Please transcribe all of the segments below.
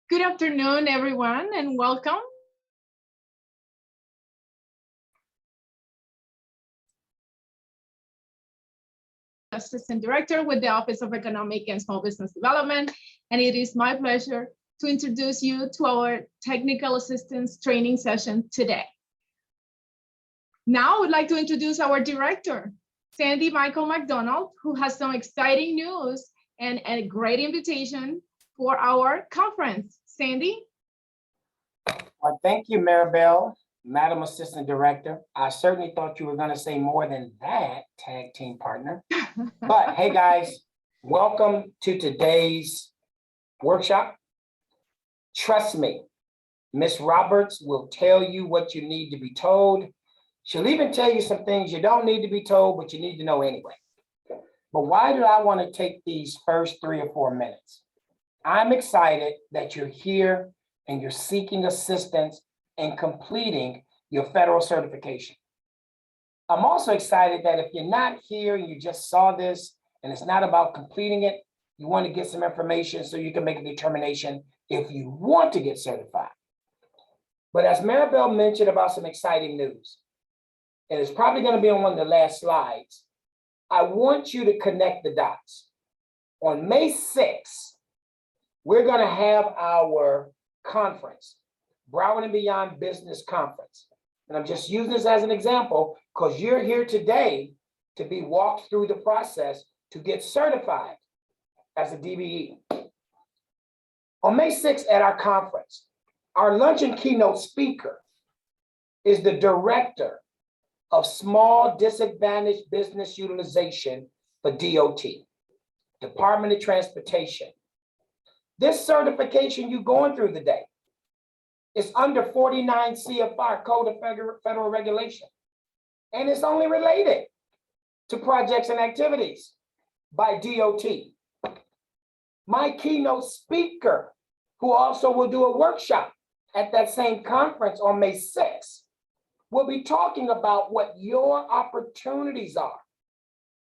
Good afternoon, everyone, and welcome. Assistant Director with the Office of Economic and Small Business Development, and it is my pleasure to introduce you to our technical assistance training session today. Now I would like to introduce our director, Sandy Michael McDonald, who has some exciting news and a great invitation for our conference. Sandy? Thank you, Maribel, Madam Assistant Director. I certainly thought you were going to say more than that, tag team partner. But hey, guys, welcome to today's workshop. Trust me, Miss Roberts will tell you what you need to be told. She'll even tell you some things you don't need to be told, but you need to know anyway. But why do I want to take these first 3 or 4 minutes? I'm excited that you're here and you're seeking assistance in completing your federal certification. I'm also excited that if you're not here and you just saw this and it's not about completing it, you want to get some information so you can make a determination if you want to get certified. But as Maribel mentioned about some exciting news, and it's probably going to be on one of the last slides, I want you to connect the dots. On May 6th, we're going to have our conference, Broward and Beyond Business Conference. And I'm just using this as an example because you're here today to be walked through the process to get certified as a DBE. On May 6th at our conference, our luncheon keynote speaker is the Director of Small Disadvantaged Business Utilization for DOT, Department of Transportation. This certification you're going through today is under 49 CFR, Code of Federal Regulation, and it's only related to projects and activities by DOT. My keynote speaker, who also will do a workshop at that same conference on May 6th, will be talking about what your opportunities are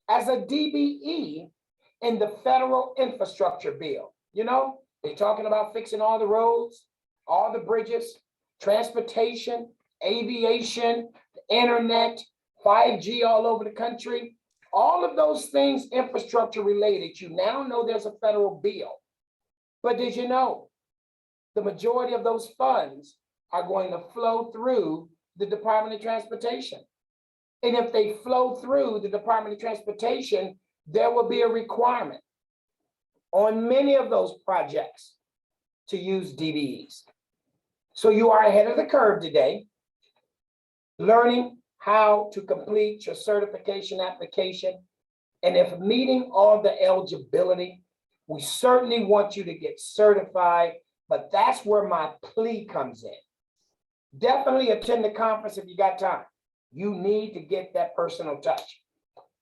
as a DBE in the federal infrastructure bill. You know, they're talking about fixing all the roads, all the bridges, transportation, aviation, the internet, 5G all over the country, all of those things infrastructure related. You now know there's a federal bill. But did you know the majority of those funds are going to flow through the Department of Transportation? And if they flow through the Department of Transportation, there will be a requirement on many of those projects to use DBEs. So you are ahead of the curve today, learning how to complete your certification application. And if meeting all the eligibility, we certainly want you to get certified, but that's where my plea comes in. Definitely attend the conference if you got time. You need to get that personal touch.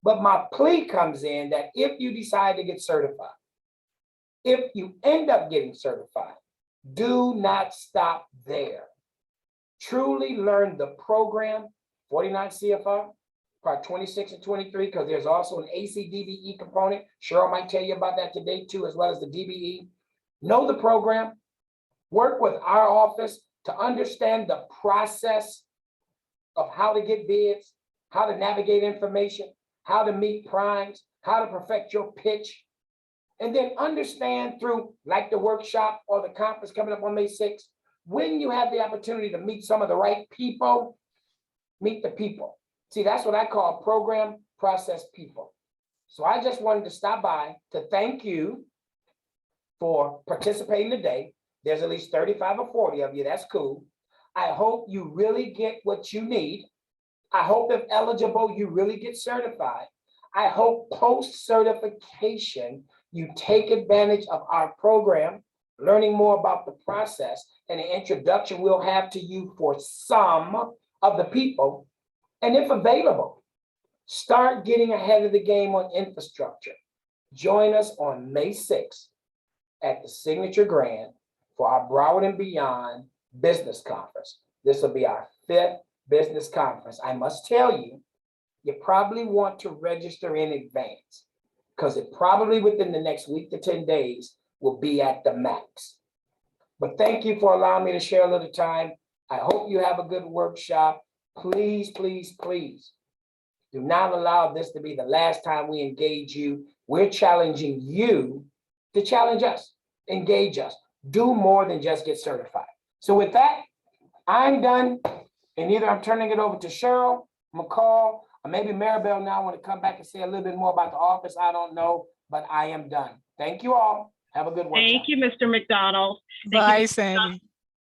But my plea comes in that if you decide to get certified, if you end up getting certified, do not stop there. Truly learn the program, 49 CFR, part 26 and 23, because there's also an ACDBE component. Cheryl might tell you about that today too, as well as the DBE. Know the program, work with our office to understand the process of how to get bids, how to navigate information, how to meet primes, how to perfect your pitch. And then understand through, like the workshop or the conference coming up on May 6th, when you have the opportunity to meet some of the right people, meet the people. See, that's what I call program, process, people. So I just wanted to stop by to thank you for participating today. There's at least 35 or 40 of you, that's cool. I hope you really get what you need. I hope if eligible, you really get certified. I hope post-certification, you take advantage of our program, learning more about the process and the introduction we'll have to you for some of the people. And if available, start getting ahead of the game on infrastructure. Join us on May 6th at the Signature Grand for our Broward and Beyond Business Conference. This will be our 5th business conference. I must tell you, you probably want to register in advance. because it probably within the next week to 10 days will be at the max. But thank you for allowing me to share a little time. I hope you have a good workshop. Please, please, please do not allow this to be the last time we engage you. We're challenging you to challenge us, engage us, do more than just get certified. So with that, I'm done. And either I'm turning it over to Cheryl, McCall, or maybe Maribel now want to come back and say a little bit more about the office. I don't know, but I am done. Thank you all. Have a good workshop. Thank you, Mr. McDonald. Bye, Sandy.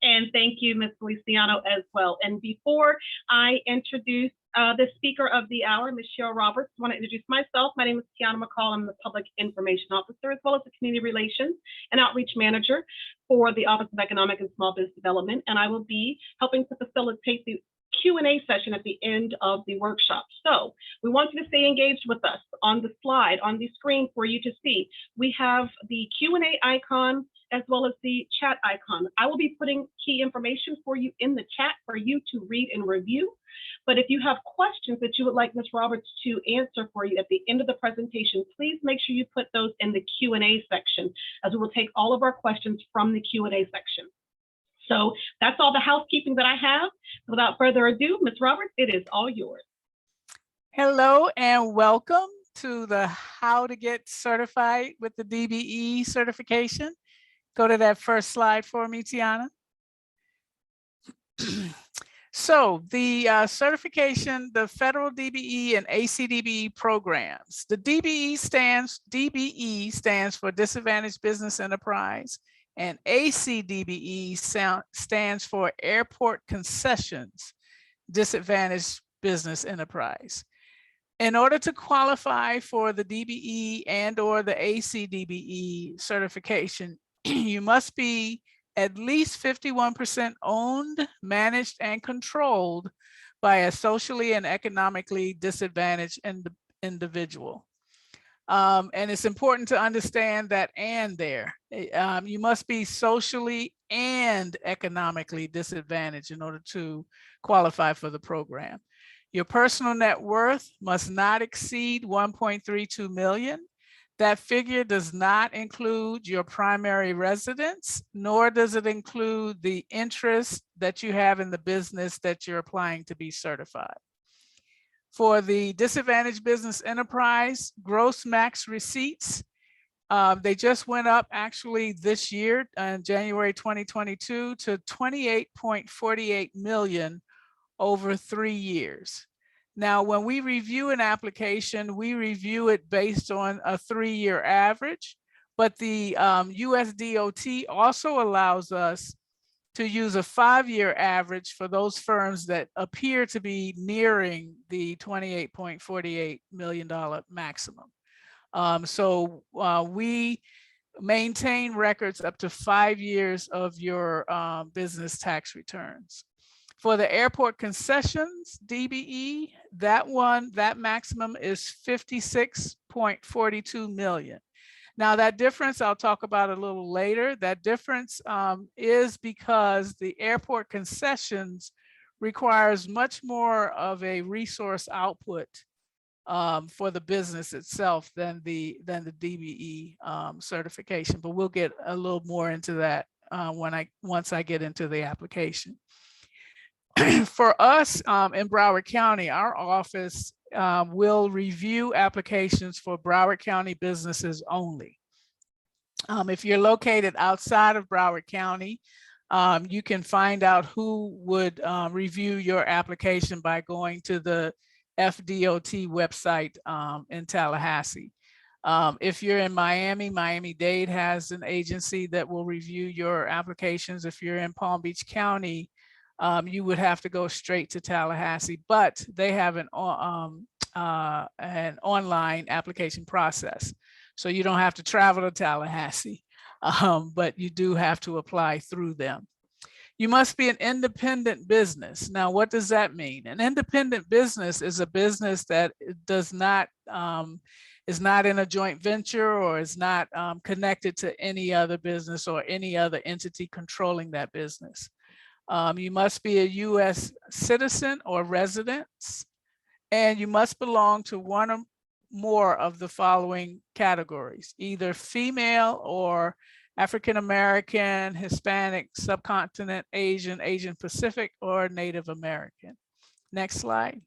And thank you, Ms. Feliciano, as well. And before I introduce the speaker of the hour, Ms. Cheryl Roberts, I want to introduce myself. My name is Tiana McCall. I'm the Public Information Officer, as well as the Community Relations and Outreach Manager for the Office of Economic and Small Business Development. And I will be helping to facilitate the Q&A session at the end of the workshop. So we want you to stay engaged with us. On the slide, on the screen for you to see, we have the Q&A icon as well as the chat icon. I will be putting key information for you in the chat for you to read and review. But if you have questions that you would like Ms. Roberts to answer for you at the end of the presentation, please make sure you put those in the Q&A section, as we will take all of our questions from the Q&A section. So that's all the housekeeping that I have. Without further ado, Ms. Roberts, it is all yours. Hello and welcome to the How to Get Certified with the DBE certification. Go to that first slide for me, Tiana. So the certification, the federal DBE and ACDBE programs. The DBE stands for Disadvantaged Business Enterprise, and ACDBE stands for Airport Concessions Disadvantaged Business Enterprise. In order to qualify for the DBE and or the ACDBE certification, you must be at least 51% owned, managed, and controlled by a socially and economically disadvantaged individual. And it's important to understand that and there. You must be socially and economically disadvantaged in order to qualify for the program. Your personal net worth must not exceed 1.32 million. That figure does not include your primary residence, nor does it include the interest that you have in the business that you're applying to be certified. For the disadvantaged business enterprise, gross max receipts, they just went up actually this year in January 2022 to 28.48 million over 3 years. Now, when we review an application, we review it based on a 3-year average, but the US DOT also allows us to use a 5-year average for those firms that appear to be nearing the $28.48 million maximum. So we maintain records up to 5 years of your business tax returns. For the airport concessions, DBE, that maximum is 56.42 million. Now that difference, I'll talk about a little later. That difference is because the airport concessions requires much more of a resource output for the business itself than the DBE certification. But we'll get a little more into that once I get into the application. For us in Broward County, our office will review applications for Broward County businesses only. If you're located outside of Broward County, you can find out who would review your application by going to the FDOT website in Tallahassee. If you're in Miami, Miami-Dade has an agency that will review your applications. If you're in Palm Beach County, you would have to go straight to Tallahassee, but they have an online application process. So you don't have to travel to Tallahassee, but you do have to apply through them. You must be an independent business. Now, what does that mean? An independent business is a business that does not, is not in a joint venture or is not connected to any other business or any other entity controlling that business. You must be a US citizen or resident, and you must belong to one more of the following categories, either female or African American, Hispanic, subcontinent, Asian, Asian Pacific, or Native American. Next slide.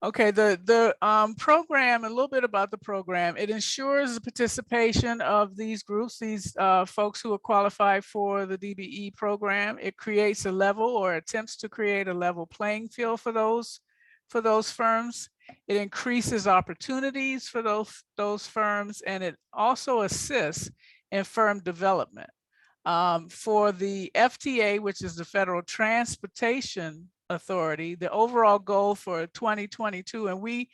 Okay, the program, a little bit about the program. It ensures the participation of these groups, these folks who are qualified for the DBE program. It creates a level, or attempts to create a level playing field for those firms. It increases opportunities for those firms, and it also assists in firm development. For the FTA, which is the Federal Transportation Authority, the overall goal for 2022, and we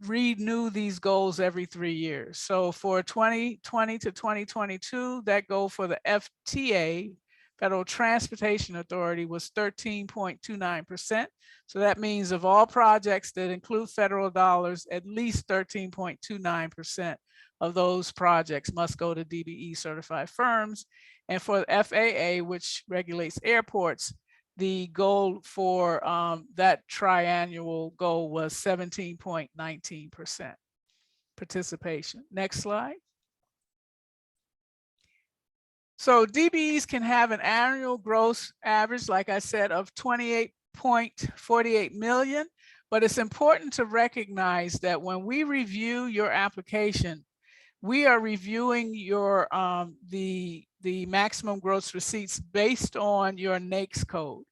renew these goals every 3 years. So for 2020 to 2022, that goal for the FTA, Federal Transportation Authority, was 13.29%. So that means of all projects that include federal dollars, at least 13.29% of those projects must go to DBE certified firms. And for the FAA, which regulates airports, the goal for that triannual goal was 17.19% participation. Next slide. So DBEs can have an annual gross average, like I said, of 28.48 million, but it's important to recognize that when we review your application, we are reviewing your the maximum gross receipts based on your NAICS code.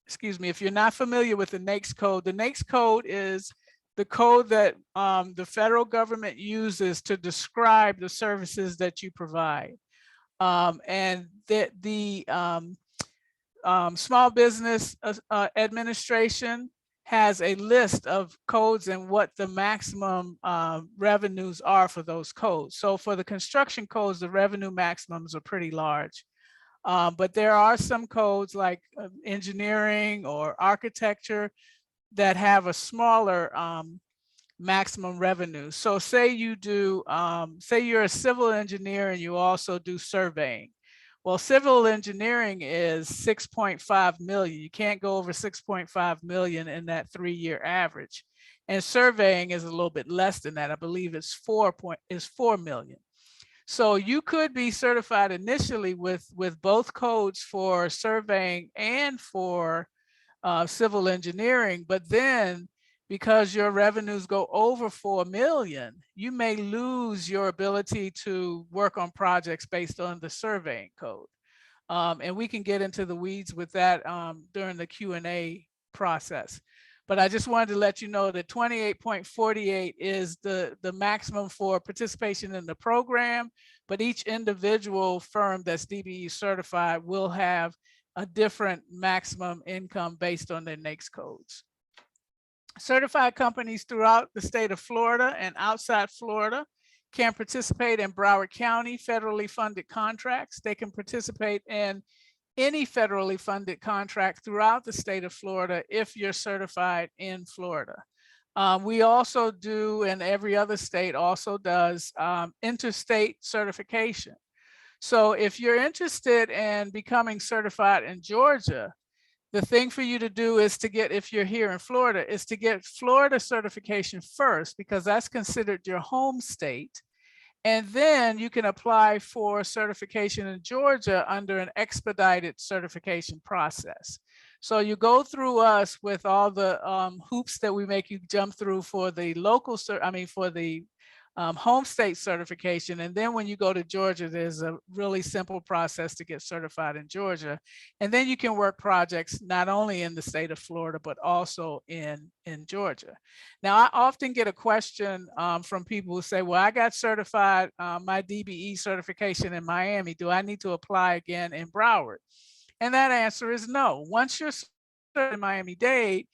Excuse me, if you're not familiar with the NAICS code is the code that the federal government uses to describe the services that you provide. And that the Small Business Administration has a list of codes and what the maximum revenues are for those codes. So for the construction codes, the revenue maximums are pretty large. But there are some codes like engineering or architecture that have a smaller maximum revenue. So say you do, say you're a civil engineer and you also do surveying. Well, civil engineering is 6.5 million. You can't go over 6.5 million in that 3-year average. And surveying is a little bit less than that. I believe it's 4 million. So you could be certified initially with both codes for surveying and for civil engineering, but then because your revenues go over 4 million, you may lose your ability to work on projects based on the surveying code. And we can get into the weeds with that during the Q&A process. But I just wanted to let you know that 28.48 is the maximum for participation in the program, but each individual firm that's DBE certified will have a different maximum income based on their NAICS codes. Certified companies throughout the state of Florida and outside Florida can participate in Broward County federally funded contracts. They can participate in any federally funded contract throughout the state of Florida if you're certified in Florida. We also do, and every other state also does, interstate certification. So if you're interested in becoming certified in Georgia, the thing for you to do is to get, if you're here in Florida, is to get Florida certification first, because that's considered your home state. And then you can apply for certification in Georgia under an expedited certification process. So you go through us with all the hoops that we make you jump through for the local, for the home state certification. And then when you go to Georgia, there's a really simple process to get certified in Georgia. And then you can work projects not only in the state of Florida, but also in Georgia. Now, I often get a question from people who say, well, I got certified, my DBE certification in Miami. Do I need to apply again in Broward? And that answer is no. Once you're certified in Miami-Dade,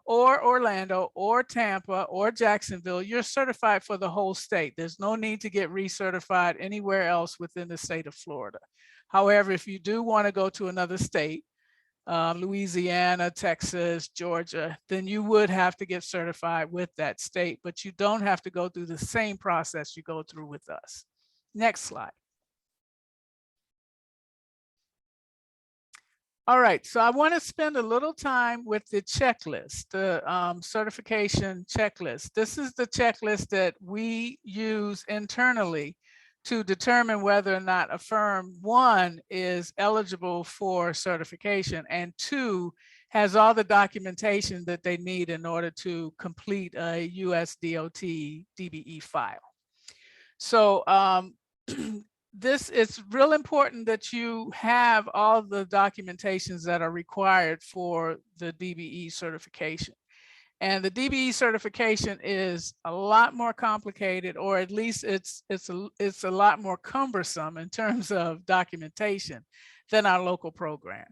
or Orlando, or Tampa, or Jacksonville, you're certified for the whole state. There's no need to get recertified anywhere else within the state of Florida. However, if you do want to go to another state, Louisiana, Texas, Georgia, then you would have to get certified with that state, but you don't have to go through the same process you go through with us. Next slide. All right, so I want to spend a little time with the checklist, the certification checklist. This is the checklist that we use internally to determine whether or not a firm, one, is eligible for certification, and two, has all the documentation that they need in order to complete a US DOT DBE file. So this is real important that you have all the documentations that are required for the DBE certification. And the DBE certification is a lot more complicated, or at least it's a lot more cumbersome in terms of documentation than our local program.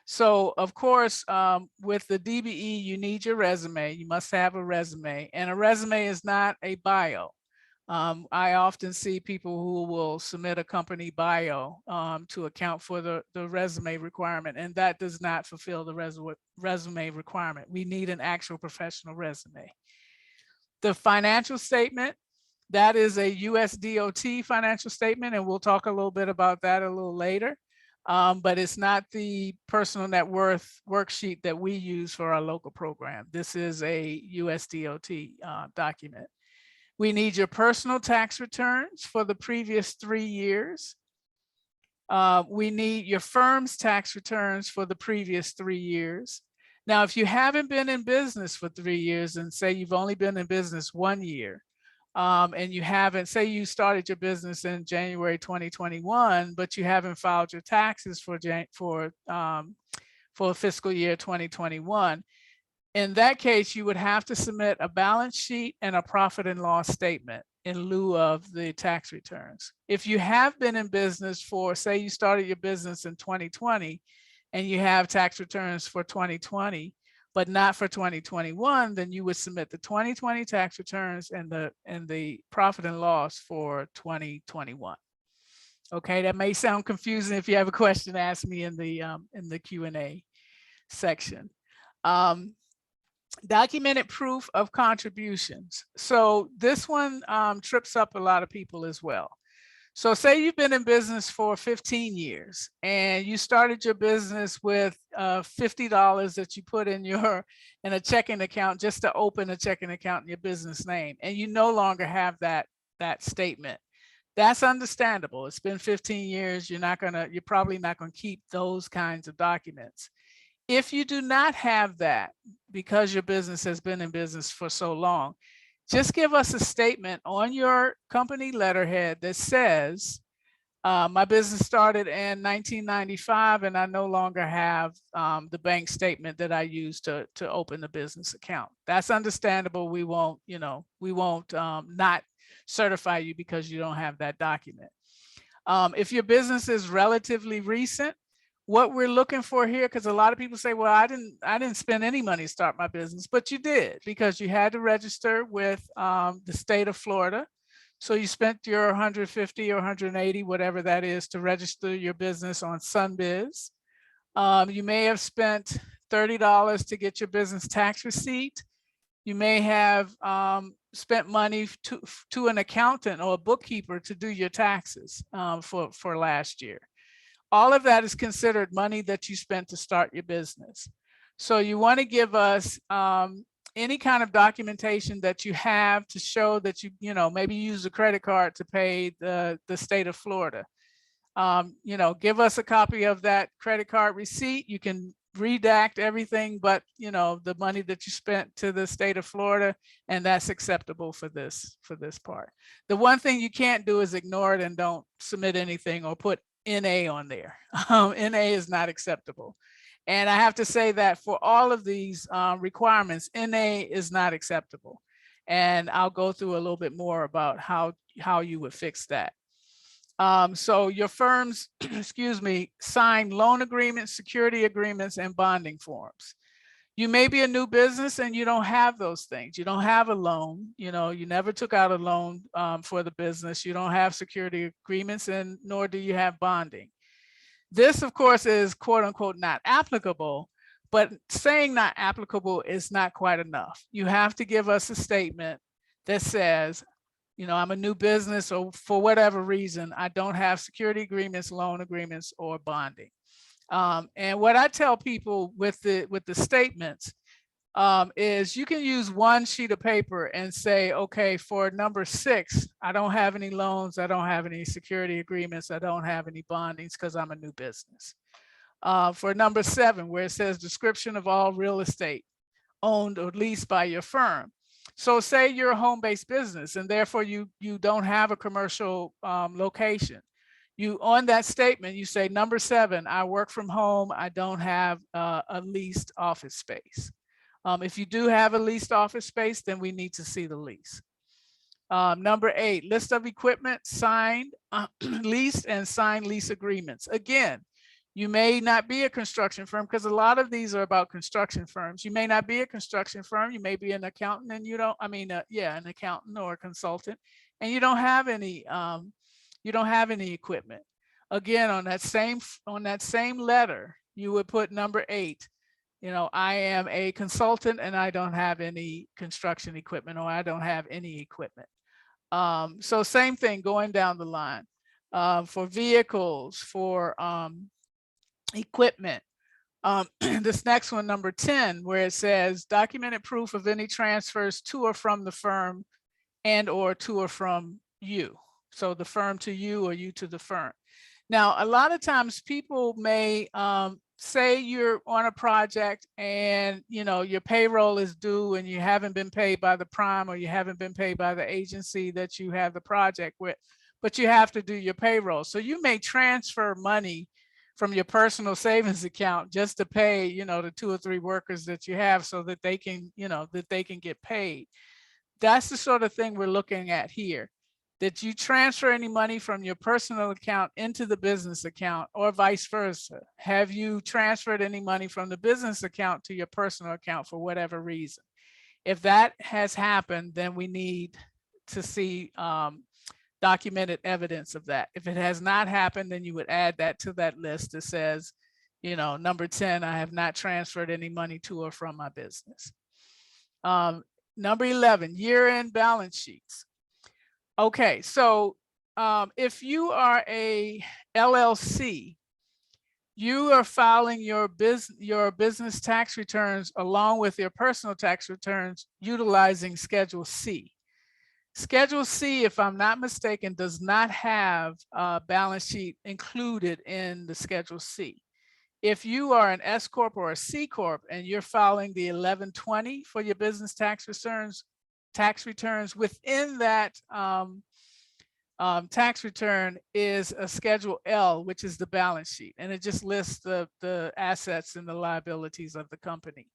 So of course, with the DBE, you need your resume. You must have a resume, and a resume is not a bio. I often see people who will submit a company bio to account for the resume requirement, and that does not fulfill the resume requirement. We need an actual professional resume. The financial statement, that is a US DOT financial statement, and we'll talk a little bit about that a little later. But it's not the personal net worth worksheet that we use for our local program. This is a US DOT document. We need your personal tax returns for the previous 3 years. We need your firm's tax returns for the previous 3 years. Now, if you haven't been in business for 3 years and say you've only been in business 1 year, and you haven't, say you started your business in January 2021, but you haven't filed your taxes for fiscal year 2021, in that case, you would have to submit a balance sheet and a profit and loss statement in lieu of the tax returns. If you have been in business for, say you started your business in 2020 and you have tax returns for 2020, but not for 2021, then you would submit the 2020 tax returns and the profit and loss for 2021. Okay, that may sound confusing. If you have a question, ask me in the Q&A section. Documented proof of contributions. So this one trips up a lot of people as well. So say you've been in business for 15 years and you started your business with $50 that you put in a checking account just to open a checking account in your business name, and you no longer have that statement. That's understandable. It's been 15 years. You're probably not gonna keep those kinds of documents. If you do not have that, because your business has been in business for so long, just give us a statement on your company letterhead that says, my business started in 1995 and I no longer have the bank statement that I used to open the business account. That's understandable. We won't not certify you because you don't have that document. If your business is relatively recent, what we're looking for here, because a lot of people say, well, I didn't spend any money to start my business, but you did, because you had to register with the state of Florida. So you spent your $150 or $180, whatever that is, to register your business on Sunbiz. You may have spent $30 to get your business tax receipt. You may have spent money to an accountant or a bookkeeper to do your taxes for last year. All of that is considered money that you spent to start your business. So you want to give us any kind of documentation that you have to show that you maybe use a credit card to pay the state of Florida. Give us a copy of that credit card receipt. You can redact everything but the money that you spent to the state of Florida, and that's acceptable for this part. The one thing you can't do is ignore it and don't submit anything or put NA on there. NA is not acceptable. And I have to say that for all of these requirements, NA is not acceptable. And I'll go through a little bit more about how you would fix that. So your firms, excuse me, sign loan agreements, security agreements, and bonding forms. You may be a new business and you don't have those things. You don't have a loan, you never took out a loan for the business. You don't have security agreements, and nor do you have bonding. This, of course, is quote unquote not applicable, but saying not applicable is not quite enough. You have to give us a statement that says, I'm a new business, or for whatever reason, I don't have security agreements, loan agreements, or bonding. And what I tell people with the statements is you can use one sheet of paper and say, okay, for number 6, I don't have any loans, I don't have any security agreements, I don't have any bondings because I'm a new business. For number 7, where it says description of all real estate owned or leased by your firm. So say you're a home-based business and therefore you don't have a commercial location. You on that statement, you say number 7, I work from home, I don't have a leased office space. If you do have a leased office space, then we need to see the lease. Number 8, list of equipment signed, leased and signed lease agreements. Again, you may not be a construction firm because a lot of these are about construction firms. You may not be a construction firm. You may be an accountant and you don't, an accountant or a consultant, and you don't have any equipment. Again, on that same letter, you would put number 8, I am a consultant and I don't have any construction equipment, or I don't have any equipment. So same thing going down the line, for vehicles, for equipment. This next one, number 10, where it says documented proof of any transfers to or from the firm and or to or from you. So the firm to you or you to the firm. Now, a lot of times people may say you're on a project and your payroll is due and you haven't been paid by the prime, or you haven't been paid by the agency that you have the project with, but you have to do your payroll. So you may transfer money from your personal savings account just to pay, the 2 or 3 workers that you have so that they can, get paid. That's the sort of thing we're looking at here, that you transfer any money from your personal account into the business account or vice versa. Have you transferred any money from the business account to your personal account for whatever reason? If that has happened, then we need to see documented evidence of that. If it has not happened, then you would add that to that list that says, number 10, I have not transferred any money to or from my business. Number 11, year-end balance sheets. Okay, so if you are a LLC, you are filing your business tax returns along with your personal tax returns utilizing Schedule C. Schedule C, if I'm not mistaken, does not have a balance sheet included in the Schedule C. If you are an S Corp or a C Corp and you're filing the 1120 for your business tax returns, within that tax return is a Schedule L, which is the balance sheet, and it just lists the assets and the liabilities of the company.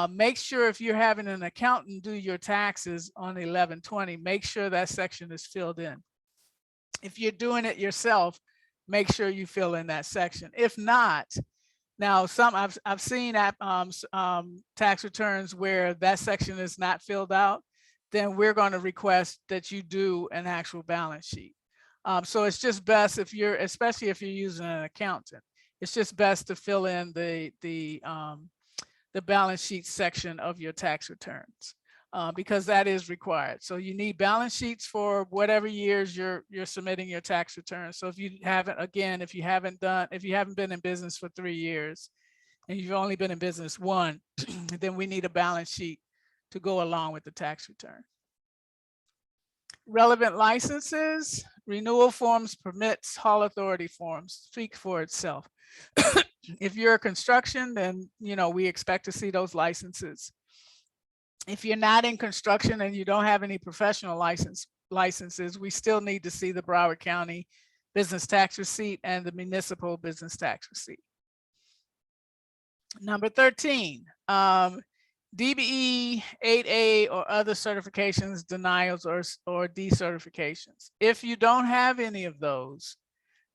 Make sure if you're having an accountant do your taxes on 1120, make sure that section is filled in. If you're doing it yourself, make sure you fill in that section. If not, now I've seen tax returns where that section is not filled out, then we're going to request that you do an actual balance sheet. So it's just best especially if you're using an accountant, it's just best to fill in the balance sheet section of your tax returns, because that is required. So you need balance sheets for whatever years you're submitting your tax returns. So if you haven't been in business for 3 years and you've only been in business 1, then we need a balance sheet to go along with the tax return. Relevant licenses, renewal forms, permits, hall authority forms speak for itself. If you're a construction, then we expect to see those licenses. If you're not in construction and you don't have any professional licenses, we still need to see the Broward County business tax receipt and the municipal business tax receipt. Number 13, DBE 8A or other certifications, denials or decertifications. If you don't have any of those,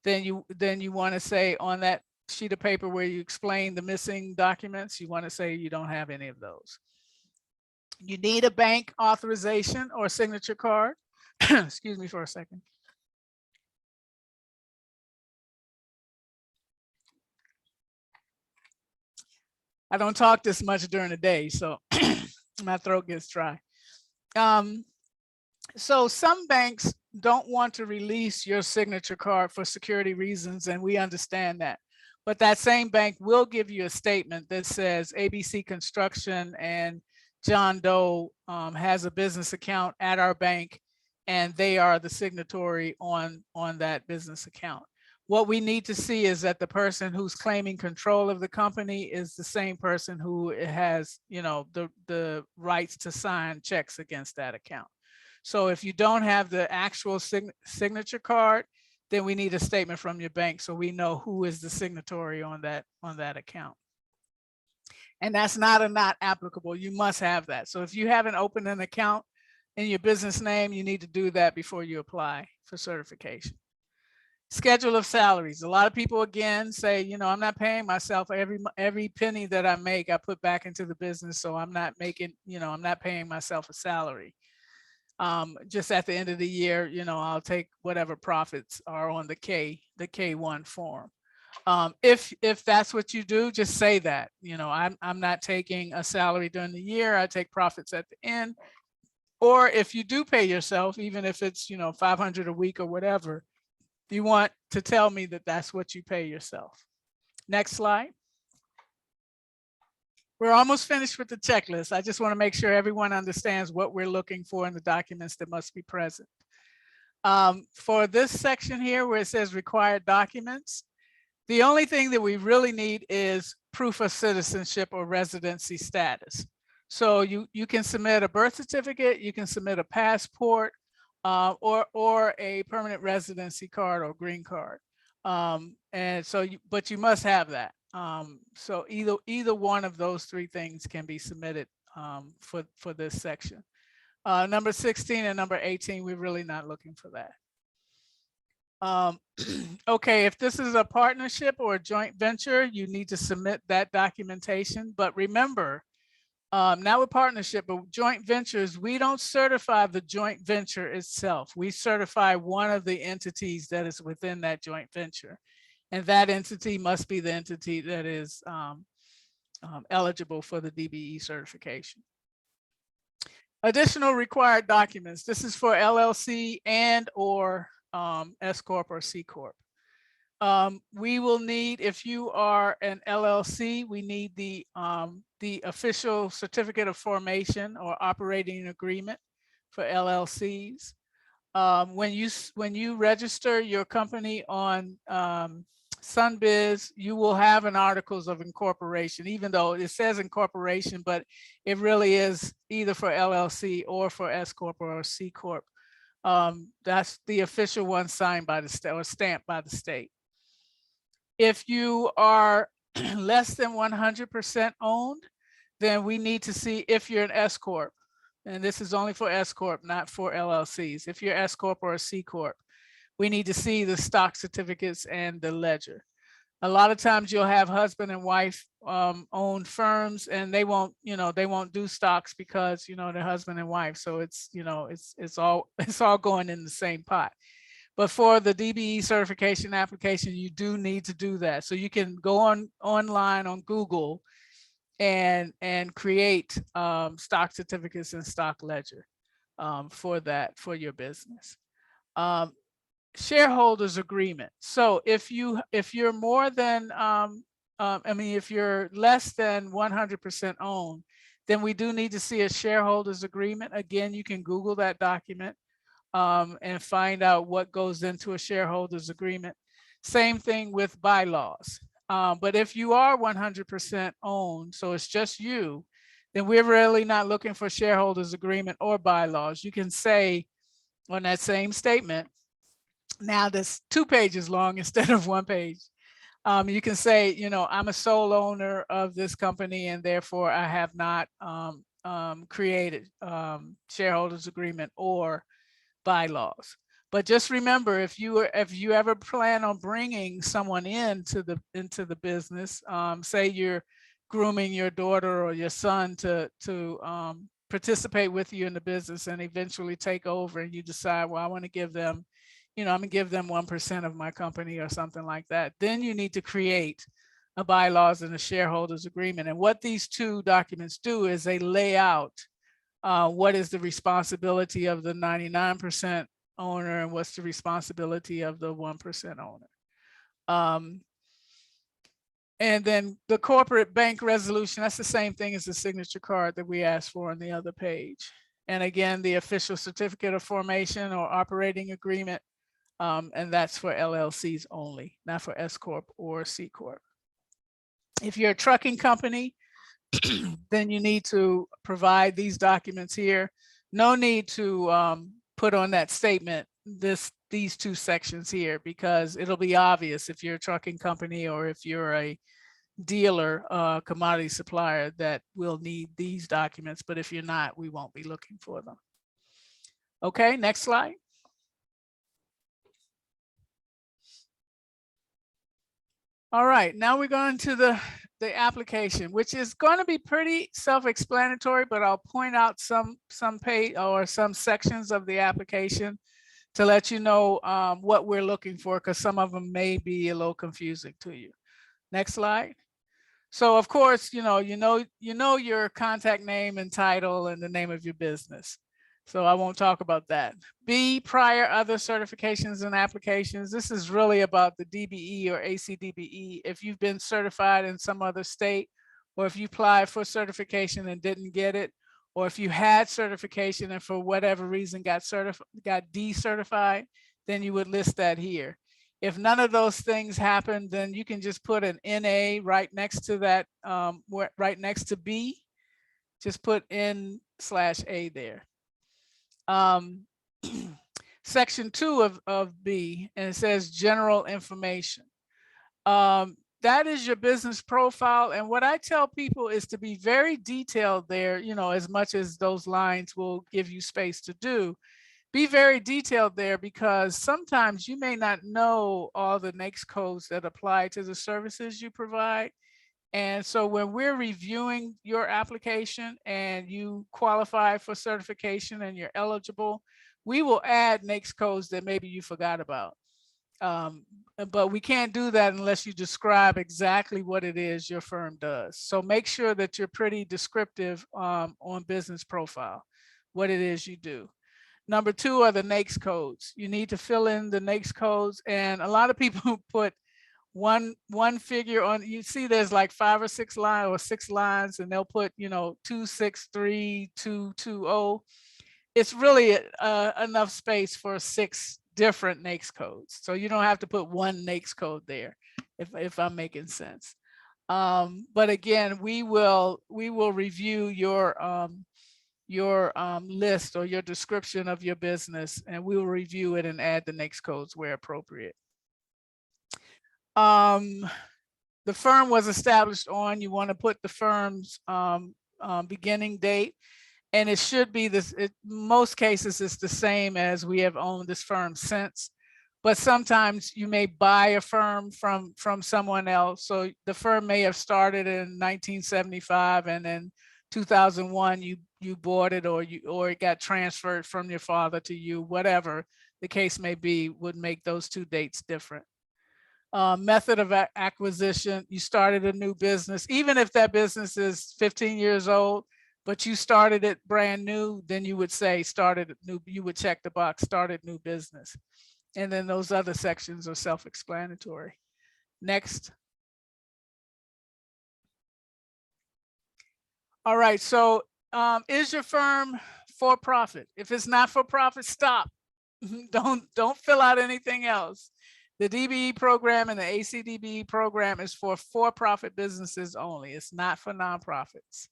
then you want to say on that sheet of paper where you explain the missing documents, you want to say you don't have any of those. You need a bank authorization or signature card. Excuse me for a second. I don't talk this much during the day, so my throat gets dry. So some banks don't want to release your signature card for security reasons, and we understand that. But that same bank will give you a statement that says ABC Construction and John Doe has a business account at our bank, and they are the signatory on that business account. What we need to see is that the person who's claiming control of the company is the same person who has, you know, the rights to sign checks against that account. So if you don't have the actual signature card, then we need a statement from your bank so we know who is the signatory on that account. And that's not applicable. You must have that. So if you haven't opened an account in your business name, you need to do that before you apply for certification. Schedule of salaries. A lot of people again say, you know, I'm not paying myself every penny that I make, I put back into the business. So I'm not making, you know, I'm not paying myself a salary. Just at the end of the year, you know, I'll take whatever profits are on the K1 form. If that's what you do, just say that, you know, I'm not taking a salary during the year, I take profits at the end. Or if you do pay yourself, even if it's, you know, 500 a week or whatever, you want to tell me that that's what you pay yourself. Next slide. We're almost finished with the checklist. I just want to make sure everyone understands what we're looking for in the documents that must be present. For this section here where it says required documents, the only thing that we really need is proof of citizenship or residency status. So you can submit a birth certificate, you can submit a passport, or a permanent residency card or green card. And so, but you must have that. So either one of those three things can be submitted for this section. Number 16 and number 18, we're really not looking for that. Okay, if this is a partnership or a joint venture, you need to submit that documentation. But remember, not with partnership, but joint ventures, we don't certify the joint venture itself. We certify one of the entities that is within that joint venture. And that entity must be the entity that is eligible for the DBE certification. Additional required documents. This is for LLC and or S Corp or C Corp. We will need, if you are an LLC, we need the official certificate of formation or operating agreement for LLCs. When you register your company on SunBiz, you will have an articles of incorporation, even though it says incorporation, but it really is either for LLC or for S Corp or C Corp. That's the official one signed by the state or stamped by the state. If you are less than 100% owned, then we need to see if you're an S Corp. And this is only for S Corp, not for LLCs. If you're S Corp or a C Corp, we need to see the stock certificates and the ledger. A lot of times you'll have husband and wife owned firms, and they won't do stocks because, you know, they're husband and wife. So it's, you know, it's all going in the same pot. But for the DBE certification application, you do need to do that. So you can go online on Google and create stock certificates and stock ledger for your business. Shareholders agreement. So if you're more than if you're less than 100% owned, then we do need to see a shareholders agreement. Again, you can Google that document and find out what goes into a shareholders agreement. Same thing with bylaws. But if you are 100% owned, so it's just you, then we're really not looking for shareholders agreement or bylaws. You can say on that same statement, now that's 2 pages long instead of 1 page. You can say, you know, I'm a sole owner of this company and therefore I have not created shareholders agreement or bylaws. But just remember, if you ever plan on bringing someone into the business, say you're grooming your daughter or your son to participate with you in the business and eventually take over, and you decide, well, I want to give them, you know, I'm gonna give them 1% of my company or something like that, then you need to create a bylaws and a shareholders agreement. And what these two documents do is they lay out what is the responsibility of the 99% owner and what's the responsibility of the 1% owner. And then the corporate bank resolution, that's the same thing as the signature card that we asked for on the other page. And again, the official certificate of formation or operating agreement, and that's for LLCs only, not for S Corp or C Corp. If you're a trucking company, then you need to provide these documents here. No need to put on that statement these two sections here, because it'll be obvious if you're a trucking company or if you're a dealer, commodity supplier, that will need these documents. But if you're not, we won't be looking for them. Okay, next slide. All right, now we're going to the application, which is going to be pretty self-explanatory, but I'll point out some page or some sections of the application to let you know what we're looking for, because some of them may be a little confusing to you. Next slide. So of course, you know your contact name and title and the name of your business. So I won't talk about that. B, prior other certifications and applications. This is really about the DBE or ACDBE. If you've been certified in some other state, or if you applied for certification and didn't get it, or if you had certification and for whatever reason got decertified, then you would list that here. If none of those things happen, then you can just put an NA right next to that, right next to B. Just put N/A there. Section 2 of B, and it says general information. That is your business profile. And what I tell people is to be very detailed there, as much as those lines will give you space to do. Be very detailed there, because sometimes you may not know all the NAICS codes that apply to the services you provide. And so when we're reviewing your application and you qualify for certification and you're eligible, we will add NAICS codes that maybe you forgot about. But we can't do that unless you describe exactly what it is your firm does. So make sure that you're pretty descriptive on business profile, what it is you do. Number 2 are the NAICS codes. You need to fill in the NAICS codes, and a lot of people put one figure on. You see there's like 5 or 6 lines or 6 lines, and they'll put 263220. It's really enough space for 6 different NAICS codes, so you don't have to put one NAICS code there, if I'm making sense. But again, we will review your list or your description of your business, and we will review it and add the NAICS codes where appropriate. The firm was established on, you want to put the firm's beginning date, and it should be this. Most cases it's the same as we have owned this firm since, but sometimes you may buy a firm from someone else. So the firm may have started in 1975, and then 2001 you bought it, or it got transferred from your father to you. Whatever the case may be would make those 2 dates different. Method of acquisition, you started a new business, even if that business is 15 years old, but you started it brand new, then you would say started new, you would check the box, started new business. And then those other sections are self-explanatory. Next. All right, so is your firm for profit? If it's not for profit, stop. Don't fill out anything else. The DBE program and the ACDBE program is for for-profit businesses only. It's not for nonprofits.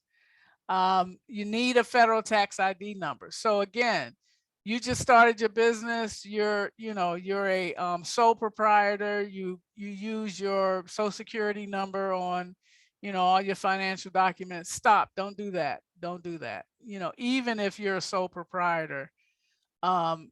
You need a federal tax ID number. So again, you just started your business. You're a sole proprietor. You use your Social Security number on, all your financial documents. Stop. Don't do that. Don't do that. Even if you're a sole proprietor,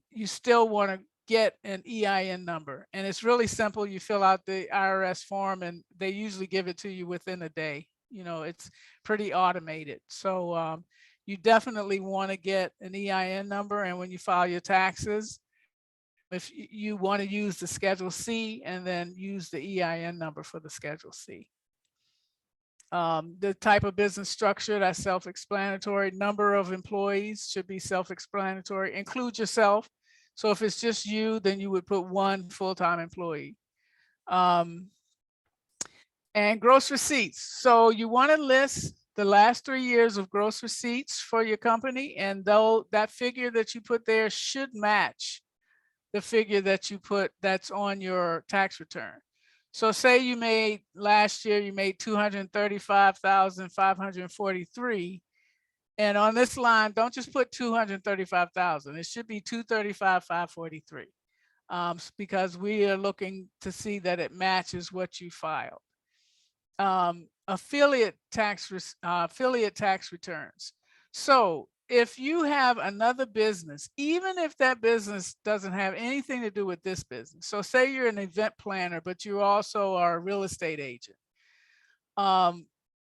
you still want to get an EIN number, and it's really simple. You fill out the IRS form, and they usually give it to you within a day. It's pretty automated. So you definitely want to get an EIN number, and when you file your taxes, if you want to use the Schedule C, and then use the EIN number for the Schedule C. The type of business structure, that's self-explanatory. Number of employees should be self-explanatory. Include yourself. So if it's just you, then you would put 1 full-time employee. And gross receipts. So you want to list the last 3 years of gross receipts for your company. And though that figure that you put there should match the figure that you put that's on your tax return. So say you made last year, you made 235,543. And on this line, don't just put 235,000. It should be 235,543 because we are looking to see that it matches what you filed. Affiliate tax returns. So if you have another business, even if that business doesn't have anything to do with this business, so say you're an event planner, but you also are a real estate agent,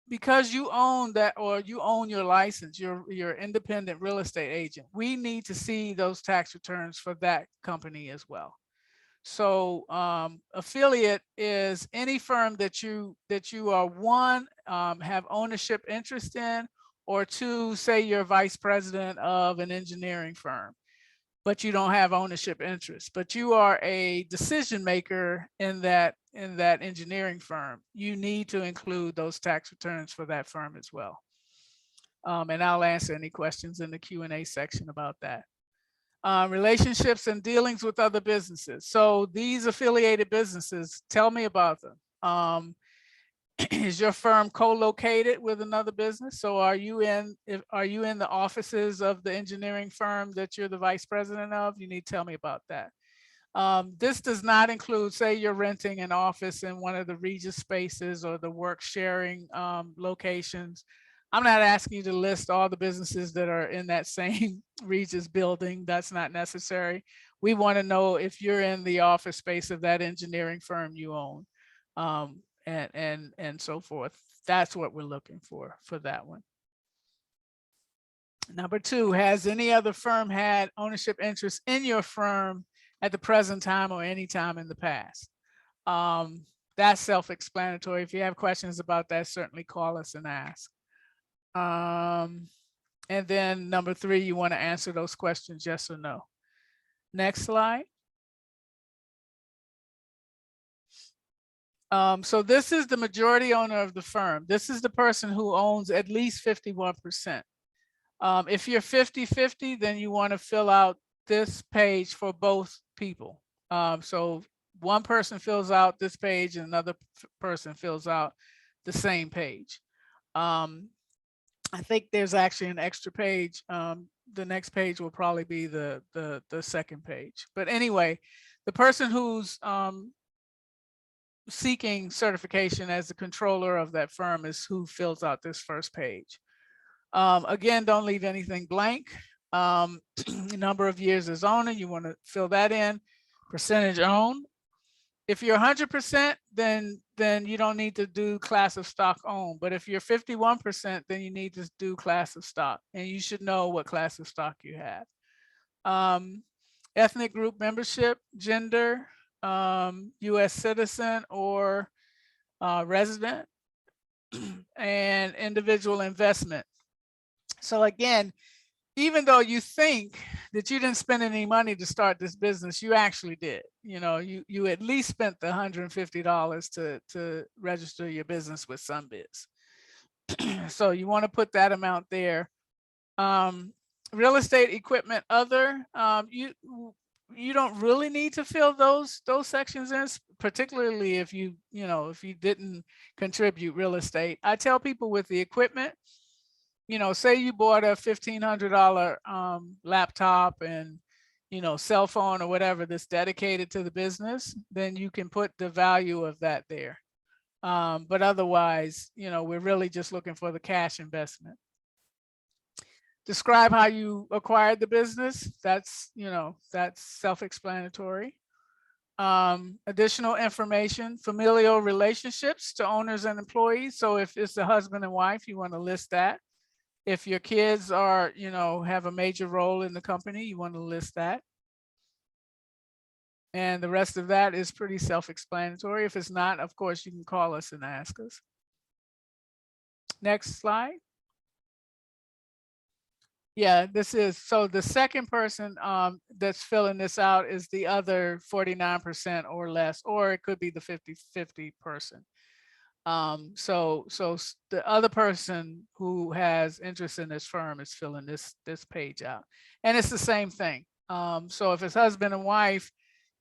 because you own that, or you own your license, you're independent real estate agent, we need to see those tax returns for that company as well. So affiliate is any firm that you are, one, have ownership interest in, or two, say you're vice president of an engineering firm, but you don't have ownership interest, but you are a decision maker in that engineering firm. You need to include those tax returns for that firm as well. And I'll answer any questions in the Q&A section about that. Relationships and dealings with other businesses. So these affiliated businesses, tell me about them. Is your firm co-located with another business? So are you in the offices of the engineering firm that you're the vice president of? You need to tell me about that. This does not include, say you're renting an office in one of the Regis spaces or the work sharing locations. I'm not asking you to list all the businesses that are in that same Regis building. That's not necessary. We want to know if you're in the office space of that engineering firm you own, and so forth. That's what we're looking for that one. Number two, has any other firm had ownership interest in your firm at the present time or any time in the past? That's self-explanatory. If you have questions about that, certainly call us and ask. And then number three, you want to answer those questions, yes or no. Next slide. So this is the majority owner of the firm. This is the person who owns at least 51%. If you're 50-50, then you want to fill out this page for both people. So one person fills out this page and another person fills out the same page. I think there's actually an extra page. The next page will probably be the second page. But anyway, the person who's seeking certification as the controller of that firm is who fills out this first page. Again, don't leave anything blank. Number of years as owner, you want to fill that in. Percentage owned. If you're 100%, then you don't need to do class of stock owned. But if you're 51%, then you need to do class of stock, and you should know what class of stock you have. Ethnic group membership, gender, U.S. citizen or resident, and individual investment. So again, even though you think that you didn't spend any money to start this business, you actually did. You know, you at least spent the $150 to register your business with Sunbiz. So you want to put that amount there. Real estate equipment other, you don't really need to fill those sections in, particularly if you didn't contribute real estate. I tell people with the equipment, say you bought a $1,500 laptop and, cell phone or whatever that's dedicated to the business, then you can put the value of that there. But otherwise, we're really just looking for the cash investment. Describe how you acquired the business. That's self-explanatory. Additional information, familial relationships to owners and employees. So if it's a husband and wife, you want to list that. If your kids are, have a major role in the company, you want to list that. And the rest of that is pretty self-explanatory. If it's not, of course, you can call us and ask us. Next slide. Yeah, so the second person that's filling this out is the other 49% or less, or it could be the 50-50 person. So the other person who has interest in this firm is filling this page out, and it's the same thing. So if it's husband and wife,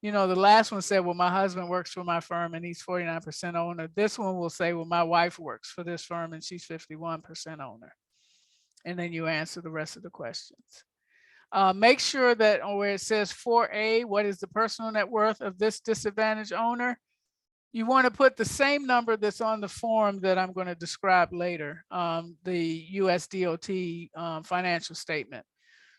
you know, the last one said, well, my husband works for my firm and he's 49% owner. This one will say, well, my wife works for this firm and she's 51% owner. And then you answer the rest of the questions. Make sure that where it says 4A, what is the personal net worth of this disadvantaged owner? You want to put the same number that's on the form that I'm going to describe later, the USDOT financial statement.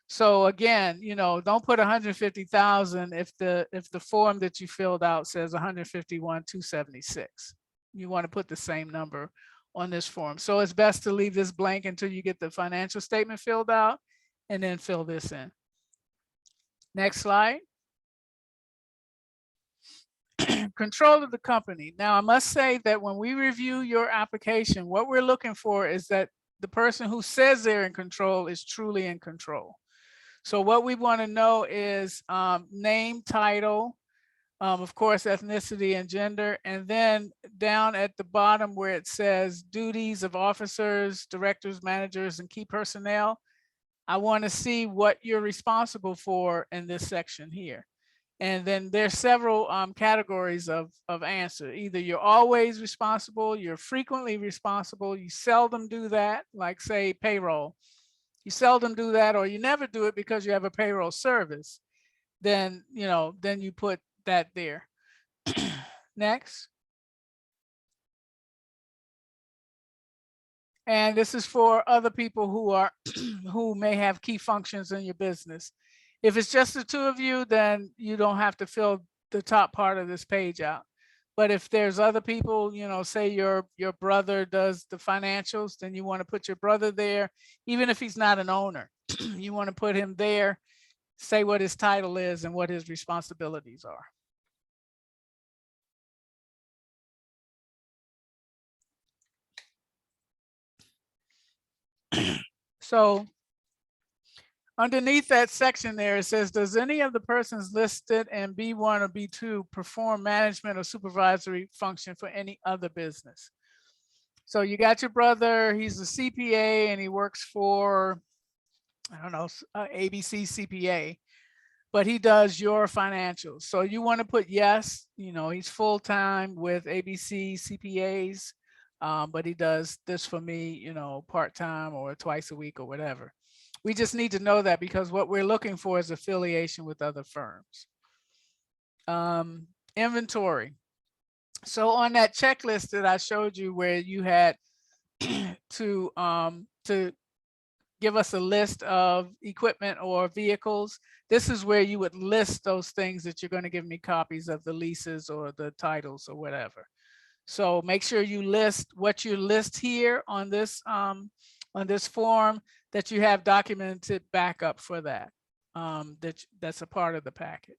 So again, you know, don't put 150,000 if the form that you filled out says 151,276. You want to put the same number on this form. So it's best to leave this blank until you get the financial statement filled out and then fill this in. Next slide. Control of the company. Now, I must say that when we review your application, what we're looking for is that the person who says they're in control is truly in control. So what we want to know is name, title, of course, ethnicity and gender, and then down at the bottom where it says duties of officers, directors, managers, and key personnel, I want to see what you're responsible for in this section here. And then there's several categories of answer. Either you're always responsible, you're frequently responsible, you seldom do that, like say payroll. You seldom do that, or you never do it because you have a payroll service. Then, you know, then you put that there. Next. And this is for other people who are who may have key functions in your business. If it's just the two of you, then you don't have to fill the top part of this page out. But if there's other people, you know, say your brother does the financials, then you want to put your brother there, even if he's not an owner. You want to put him there, say what his title is and what his responsibilities are. So underneath that section there, it says, does any of the persons listed in B1 or B2 perform management or supervisory function for any other business? So you got your brother, he's a CPA and he works for, I don't know, ABC CPA, but he does your financials. So you want to put yes, you know, he's full-time with ABC CPAs, but he does this for me, you know, part-time or twice a week or whatever. We just need to know that because what we're looking for is affiliation with other firms. Inventory. So on that checklist that I showed you where you had to give us a list of equipment or vehicles, this is where you would list those things that you're going to give me copies of, the leases or the titles or whatever. So make sure you list what you list here on this form, that you have documented backup for that. That's a part of the packet.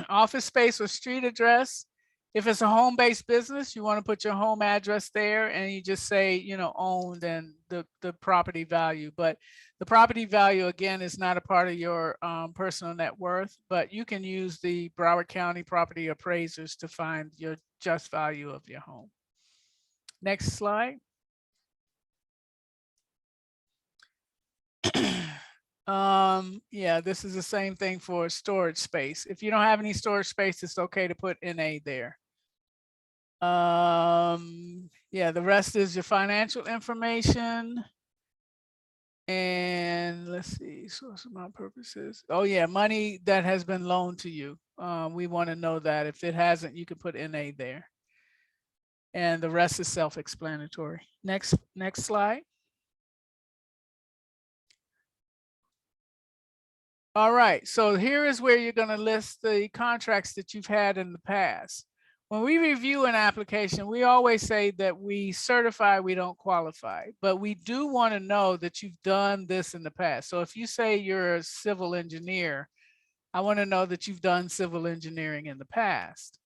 Office space or street address. If it's a home-based business, you want to put your home address there and you just say, you know, owned and the property value. But the property value, again, is not a part of your personal net worth, but you can use the Broward County property appraisers to find your just value of your home. Next slide. Yeah, this is the same thing for storage space. If you don't have any storage space, it's okay to put NA there. Yeah, the rest is your financial information. And let's see, source amount purposes. Oh yeah, money that has been loaned to you. We want to know that. If it hasn't, you can put NA there. And the rest is self-explanatory. Next slide. All right, so here is where you're going to list the contracts that you've had in the past. When we review an application, we always say that we certify we don't qualify, but we do want to know that you've done this in the past. So if you say you're a civil engineer, I want to know that you've done civil engineering in the past.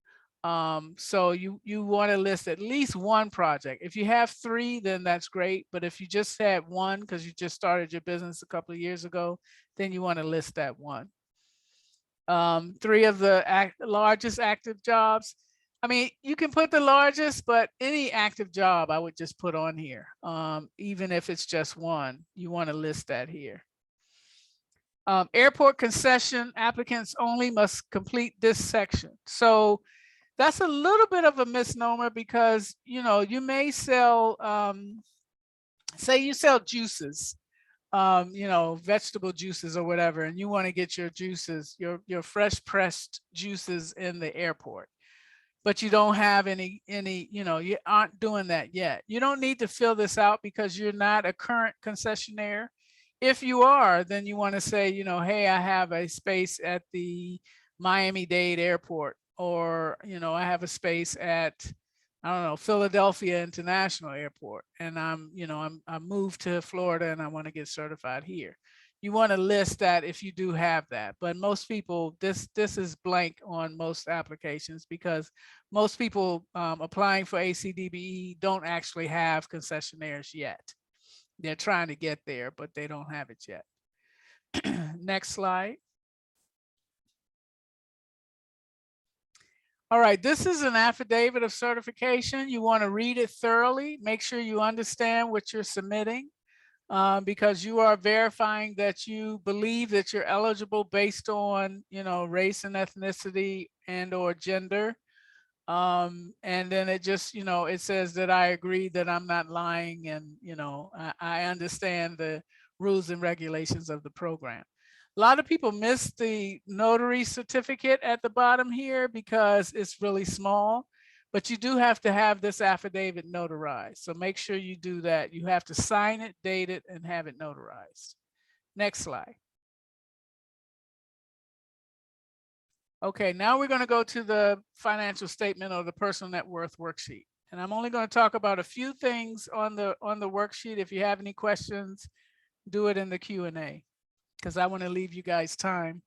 So you want to list at least one project. If you have 3, then that's great. But if you just had 1 because you just started your business a couple of years ago, then you want to list that 1. 3 of the largest active jobs. I mean, you can put the largest, but any active job I would just put on here. Even if it's just one, you want to list that here. Airport concession applicants only must complete this section. So that's a little bit of a misnomer because, you know, you may sell, say you sell juices, you know, vegetable juices or whatever, and you want to get your juices, your fresh pressed juices in the airport, but you don't have any, you know, you aren't doing that yet. You don't need to fill this out because you're not a current concessionaire. If you are, then you want to say, you know, hey, I have a space at the Miami-Dade airport, or, you know, I have a space at, I don't know, Philadelphia International Airport, and I'm, you know, I moved to Florida and I want to get certified here. You want to list that if you do have that, but most people, this is blank on most applications because most people applying for ACDBE don't actually have concessionaires yet. They're trying to get there, but they don't have it yet. Next slide. All right, this is an affidavit of certification. You want to read it thoroughly. Make sure you understand what you're submitting because you are verifying that you believe that you're eligible based on, you know, race and ethnicity and or gender. And then it just, you know, it says that I agree that I'm not lying, and, you know, I understand the rules and regulations of the program. A lot of people miss the notary certificate at the bottom here because it's really small, but you do have to have this affidavit notarized. So make sure you do that. You have to sign it, date it, and have it notarized. Next slide. Okay, now we're going to go to the financial statement or the personal net worth worksheet. And I'm only going to talk about a few things on the worksheet. If you have any questions, do it in the Q&A because I want to leave you guys time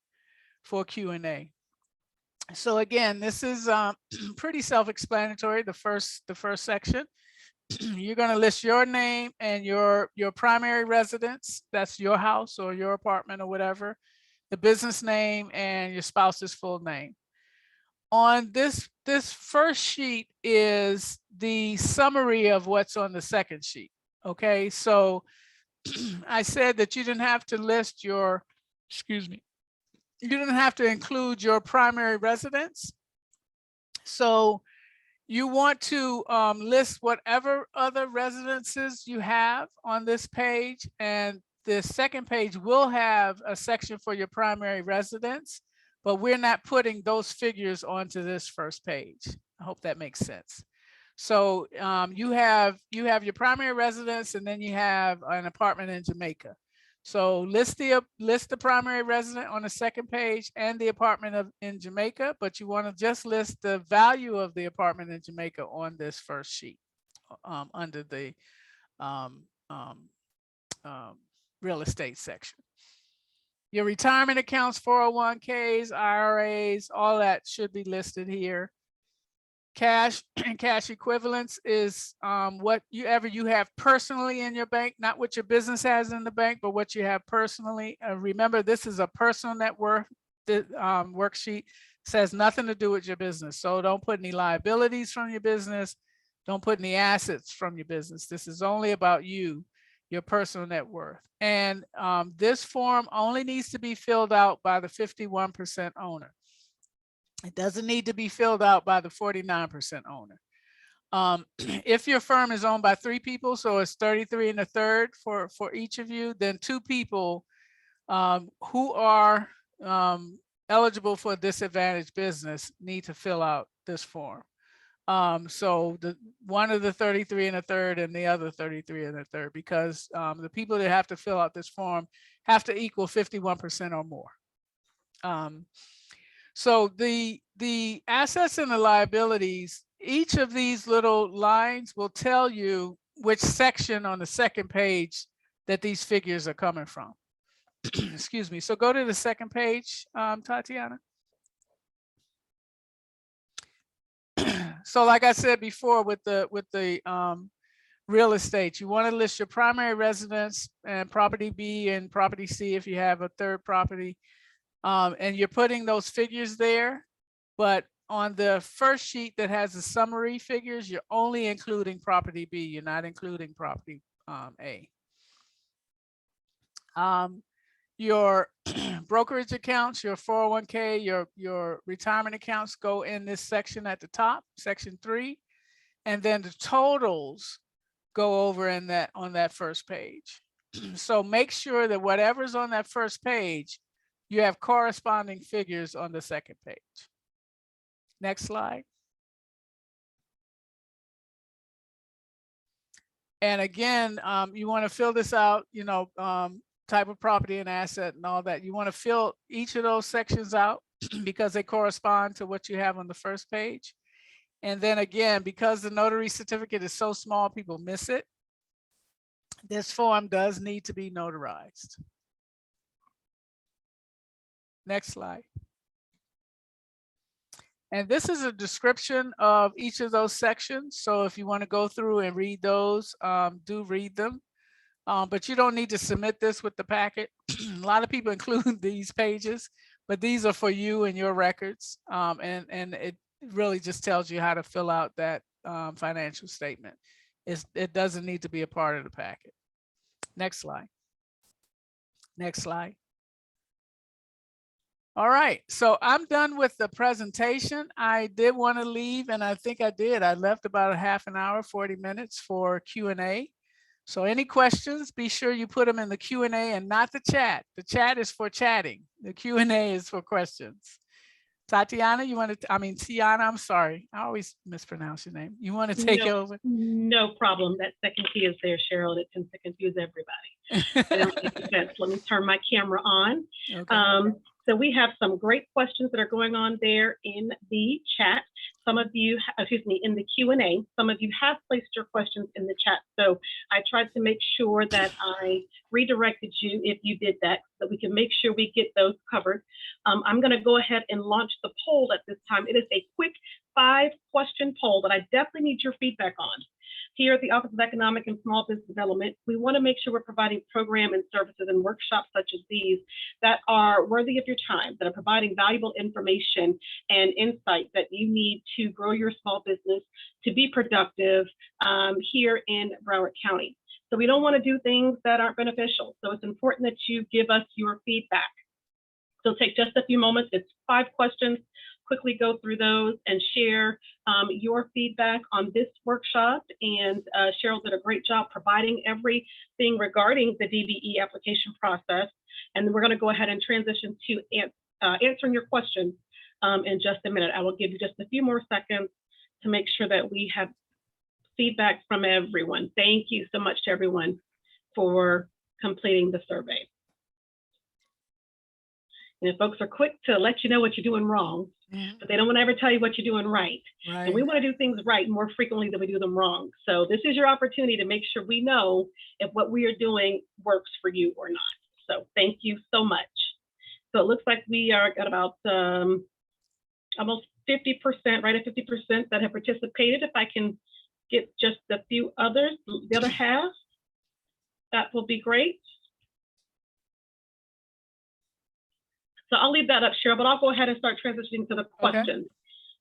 for Q&A. So again, this is pretty self-explanatory, the first section. You're going to list your name and your primary residence, that's your house or your apartment or whatever, the business name, and your spouse's full name. On this first sheet is the summary of what's on the second sheet. Okay, so I said that you didn't have to list your, excuse me, you didn't have to include your primary residence. So you want to list whatever other residences you have on this page, and the second page will have a section for your primary residence, but we're not putting those figures onto this first page. I hope that makes sense. So you have your primary residence, and then you have an apartment in Jamaica. So list the primary resident on the second page and the apartment in Jamaica, but you want to just list the value of the apartment in Jamaica on this first sheet under the real estate section. Your retirement accounts, 401ks, IRAs, all that should be listed here. Cash and cash equivalents is whatever you have personally in your bank, not what your business has in the bank, but what you have personally. Remember, this is a personal net worth worksheet. Says nothing to do with your business. So don't put any liabilities from your business. Don't put any assets from your business. This is only about you, your personal net worth. And this form only needs to be filled out by the 51% owner. It doesn't need to be filled out by the 49% owner. If your firm is owned by 3 people, so it's 33 1/3 for each of you, then 2 people who are eligible for a disadvantaged business need to fill out this form. So one of the 33 1/3 and the other 33 1/3, because the people that have to fill out this form have to equal 51% or more. So the assets and the liabilities, each of these little lines will tell you which section on the second page that these figures are coming from. Excuse me. So go to the second page, Tatiana. So like I said before, with the real estate, you want to list your primary residence and property B and property C if you have a third property. And you're putting those figures there, but on the first sheet that has the summary figures, you're only including property B. You're not including property A. Your brokerage accounts, your 401k, your retirement accounts go in this section at the top, section 3, and then the totals go over in that on that first page. So make sure that whatever's on that first page, you have corresponding figures on the second page. Next slide. And again, you want to fill this out, you know, type of property and asset and all that. You want to fill each of those sections out because they correspond to what you have on the first page. And then again, because the notary certificate is so small, people miss it. This form does need to be notarized. Next slide. And this is a description of each of those sections. So if you want to go through and read those, do read them. But you don't need to submit this with the packet. A lot of people include these pages, but these are for you and your records. And it really just tells you how to fill out that financial statement. It doesn't need to be a part of the packet. Next slide. Next slide. All right, so I'm done with the presentation. I did want to leave, and I think I did. I left about a half an hour, 40 minutes for Q&A. So any questions, be sure you put them in the Q&A and not the chat. The chat is for chatting. The Q&A is for questions. Tatiana, you want to, Tiana, I'm sorry. I always mispronounce your name. You want to take over? No problem. That second key is there, Cheryl. It tends to confuse everybody. It don't make sense. Let me turn my camera on. Okay. So we have some great questions that are going on there in the chat. Some of you, in the Q&A, some of you have placed your questions in the chat. So I tried to make sure that I redirected you if you did that, so we can make sure we get those covered. I'm going to go ahead and launch the poll at this time. It is a quick 5-question poll that I definitely need your feedback on. Here at the Office of Economic and Small Business Development, we want to make sure we're providing program and services and workshops such as these that are worthy of your time, that are providing valuable information and insight that you need to grow your small business, to be productive here in Broward County. So we don't want to do things that aren't beneficial. So it's important that you give us your feedback. So take just a few moments. It's 5 questions. Quickly go through those and share your feedback on this workshop. And Cheryl did a great job providing everything regarding the DBE application process. And then we're going to go ahead and transition to answering your questions in just a minute. I will give you just a few more seconds to make sure that we have feedback from everyone. Thank you so much to everyone for completing the survey. And folks are quick to let you know what you're doing wrong, but they don't want to ever tell you what you're doing right. And we want to do things right more frequently than we do them wrong. So this is your opportunity to make sure we know if what we are doing works for you or not. So thank you so much. So it looks like we are at about almost 50%, right at 50% that have participated. If I can get just a few others, the other half, that will be great. So I'll leave that up, Cheryl, but I'll go ahead and start transitioning to the questions.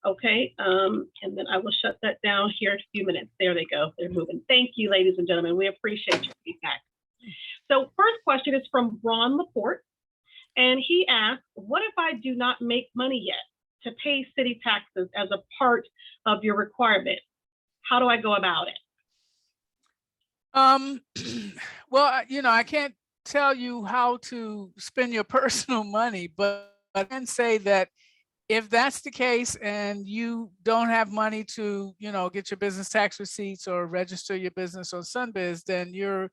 Okay, and then I will shut that down here in a few minutes. There they go, they're moving. Thank you, ladies and gentlemen. We appreciate your feedback. So first question is from Ron Laporte, and he asked, what if I do not make money yet to pay city taxes as a part of your requirement? How do I go about it? Well, you know, I can't tell you how to spend your personal money, but I can say that if that's the case and you don't have money to, you know, get your business tax receipts or register your business on SunBiz, then you're,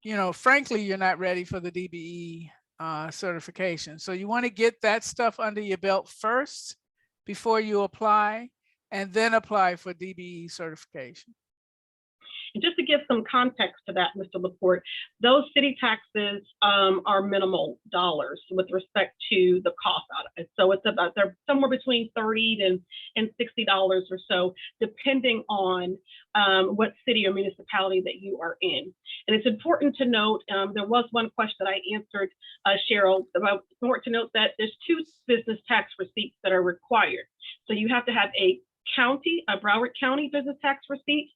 you know, frankly, you're not ready for the DBE certification. So you want to get that stuff under your belt first before you apply, and then apply for DBE certification. And just to give some context to that, Mr. Laporte, those city taxes are minimal dollars with respect to the cost out of it. So it's about, they're somewhere between $30 and $60 or so, depending on what city or municipality that you are in. And it's important to note, there was one question that I answered, Cheryl, about important to note that there's 2 business tax receipts that are required. So you have to have a Broward County business tax receipt,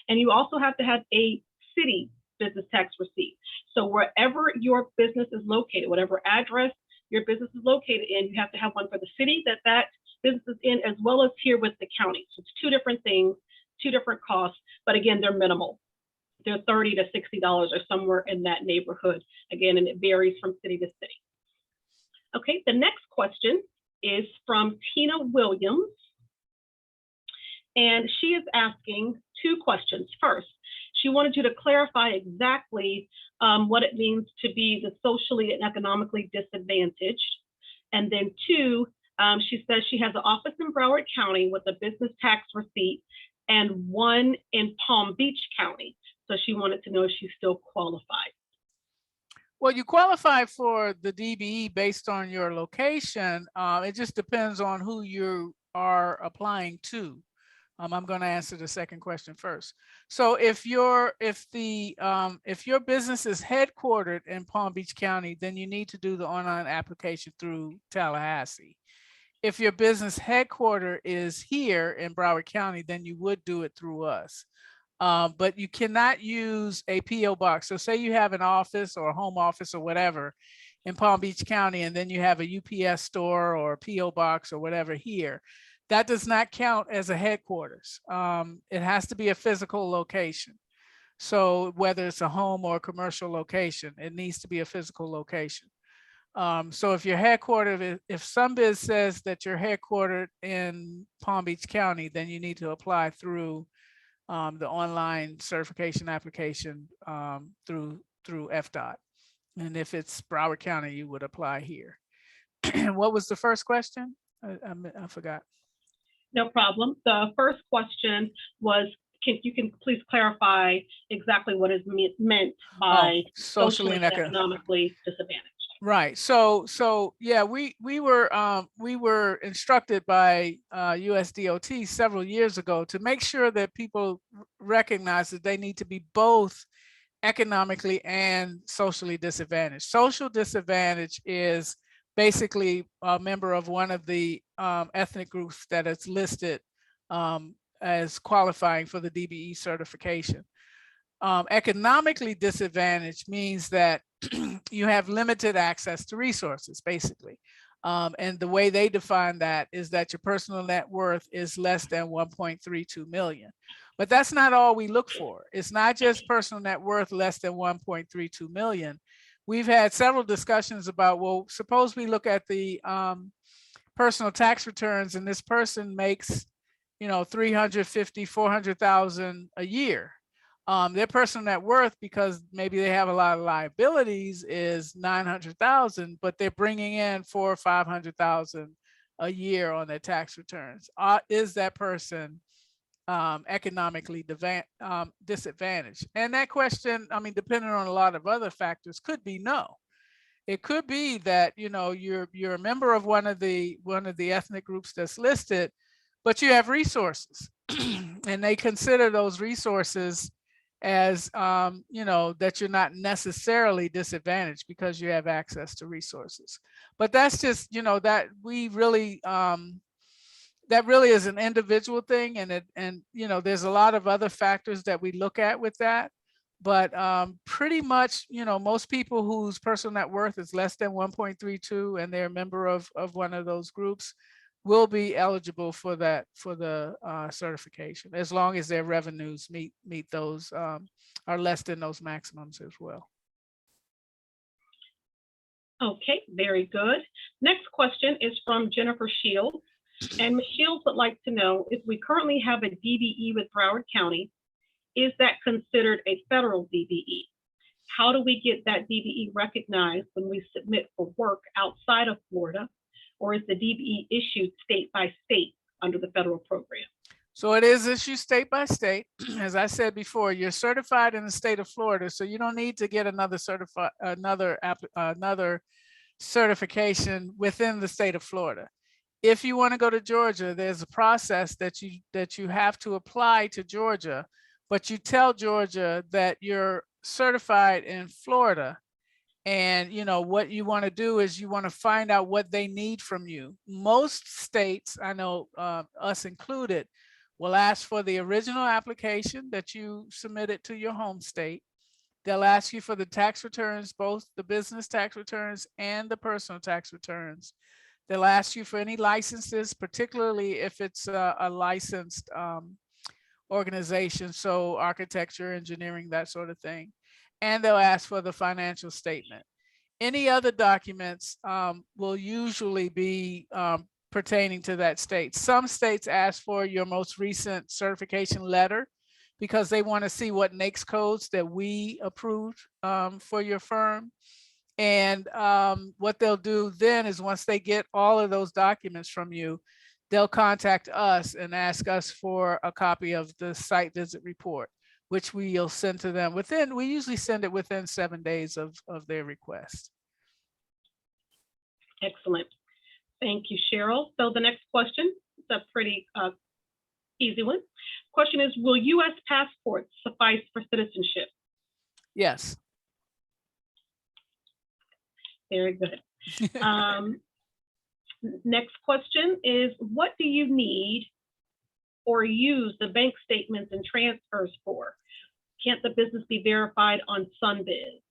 and you also have to have a city business tax receipt. So wherever your business is located, whatever address your business is located in, you have to have one for the city that business is in, as well as here with the county. So it's two different things, two different costs, but again, they're minimal. They're $30 to $60 or somewhere in that neighborhood. Again, and it varies from city to city. Okay, the next question is from Tina Williams. And she is asking two questions. First, she wanted you to clarify exactly what it means to be the socially and economically disadvantaged. And then two, she says she has an office in Broward County with a business tax receipt and one in Palm Beach County. So she wanted to know if she's still qualified. Well, you qualify for the DBE based on your location. It just depends on who you are applying to. I'm going to answer the second question first. So if your business is headquartered in Palm Beach County, then you need to do the online application through Tallahassee. If your business headquarter is here in Broward County, then you would do it through us. But you cannot use a PO box. So say you have an office or a home office or whatever in Palm Beach County, and then you have a UPS store or a PO box or whatever here. That does not count as a headquarters. It has to be a physical location. So whether it's a home or a commercial location, it needs to be a physical location. So if you're headquartered, if SunBiz says that you're headquartered in Palm Beach County, then you need to apply through the online certification application through FDOT. And if it's Broward County, you would apply here. What was the first question? I forgot. No problem. The first question was, can you please clarify exactly what is meant by socially and economically disadvantaged? Right. So yeah, we were instructed by USDOT several years ago to make sure that people recognize that they need to be both economically and socially disadvantaged. Social disadvantage is basically a member of one of the ethnic groups that is listed as qualifying for the DBE certification. Economically disadvantaged means that you have limited access to resources, basically. And the way they define that is that your personal net worth is less than 1.32 million. But that's not all we look for. It's not just personal net worth less than 1.32 million. We've had several discussions about, well, suppose we look at the personal tax returns and this person makes, 350, 400,000 a year. Their personal net worth, because maybe they have a lot of liabilities, is 900,000, but they're bringing in 400,000 or 500,000 a year on their tax returns. Is that person economically disadvantaged? And that question, depending on a lot of other factors, could be no. It could be that you're a member of one of the ethnic groups that's listed, but you have resources, and they consider those resources as that you're not necessarily disadvantaged because you have access to resources. But that's just that we really that really is an individual thing, and there's a lot of other factors that we look at with that. But pretty much most people whose personal net worth is less than 1.32 and they're a member of one of those groups will be eligible for the certification, as long as their revenues meet those are less than those maximums as well. Okay, very good. Next question is from Jennifer Shields. And Ms. Shields would like to know, if we currently have a DBE with Broward County, is that considered a federal DBE? How do we get that DBE recognized when we submit for work outside of Florida? Or is the DBE issued state by state under the federal program? So it is issued state by state. As I said before, you're certified in the state of Florida, so you don't need to get another certification within the state of Florida. If you want to go to Georgia, there's a process that you have to apply to Georgia, but you tell Georgia that you're certified in Florida, And what you want to do is you want to find out what they need from you. Most states, I know us included, will ask for the original application that you submitted to your home state. They'll ask you for the tax returns, both the business tax returns and the personal tax returns. They'll ask you for any licenses, particularly if it's a licensed organization, so architecture, engineering, that sort of thing. And they'll ask for the financial statement. Any other documents will usually be pertaining to that state. Some states ask for your most recent certification letter because they want to see what NAICS codes that we approved for your firm. And what they'll do then is once they get all of those documents from you, they'll contact us and ask us for a copy of the site visit report, which we'll send to them we usually send it within 7 days of their request. Excellent. Thank you, Cheryl. So the next question is a pretty easy one. Question is, will U.S. passports suffice for citizenship? Yes. Very good. Next question is, what do you need or use the bank statements and transfers for? Can't the business be verified on SunBiz?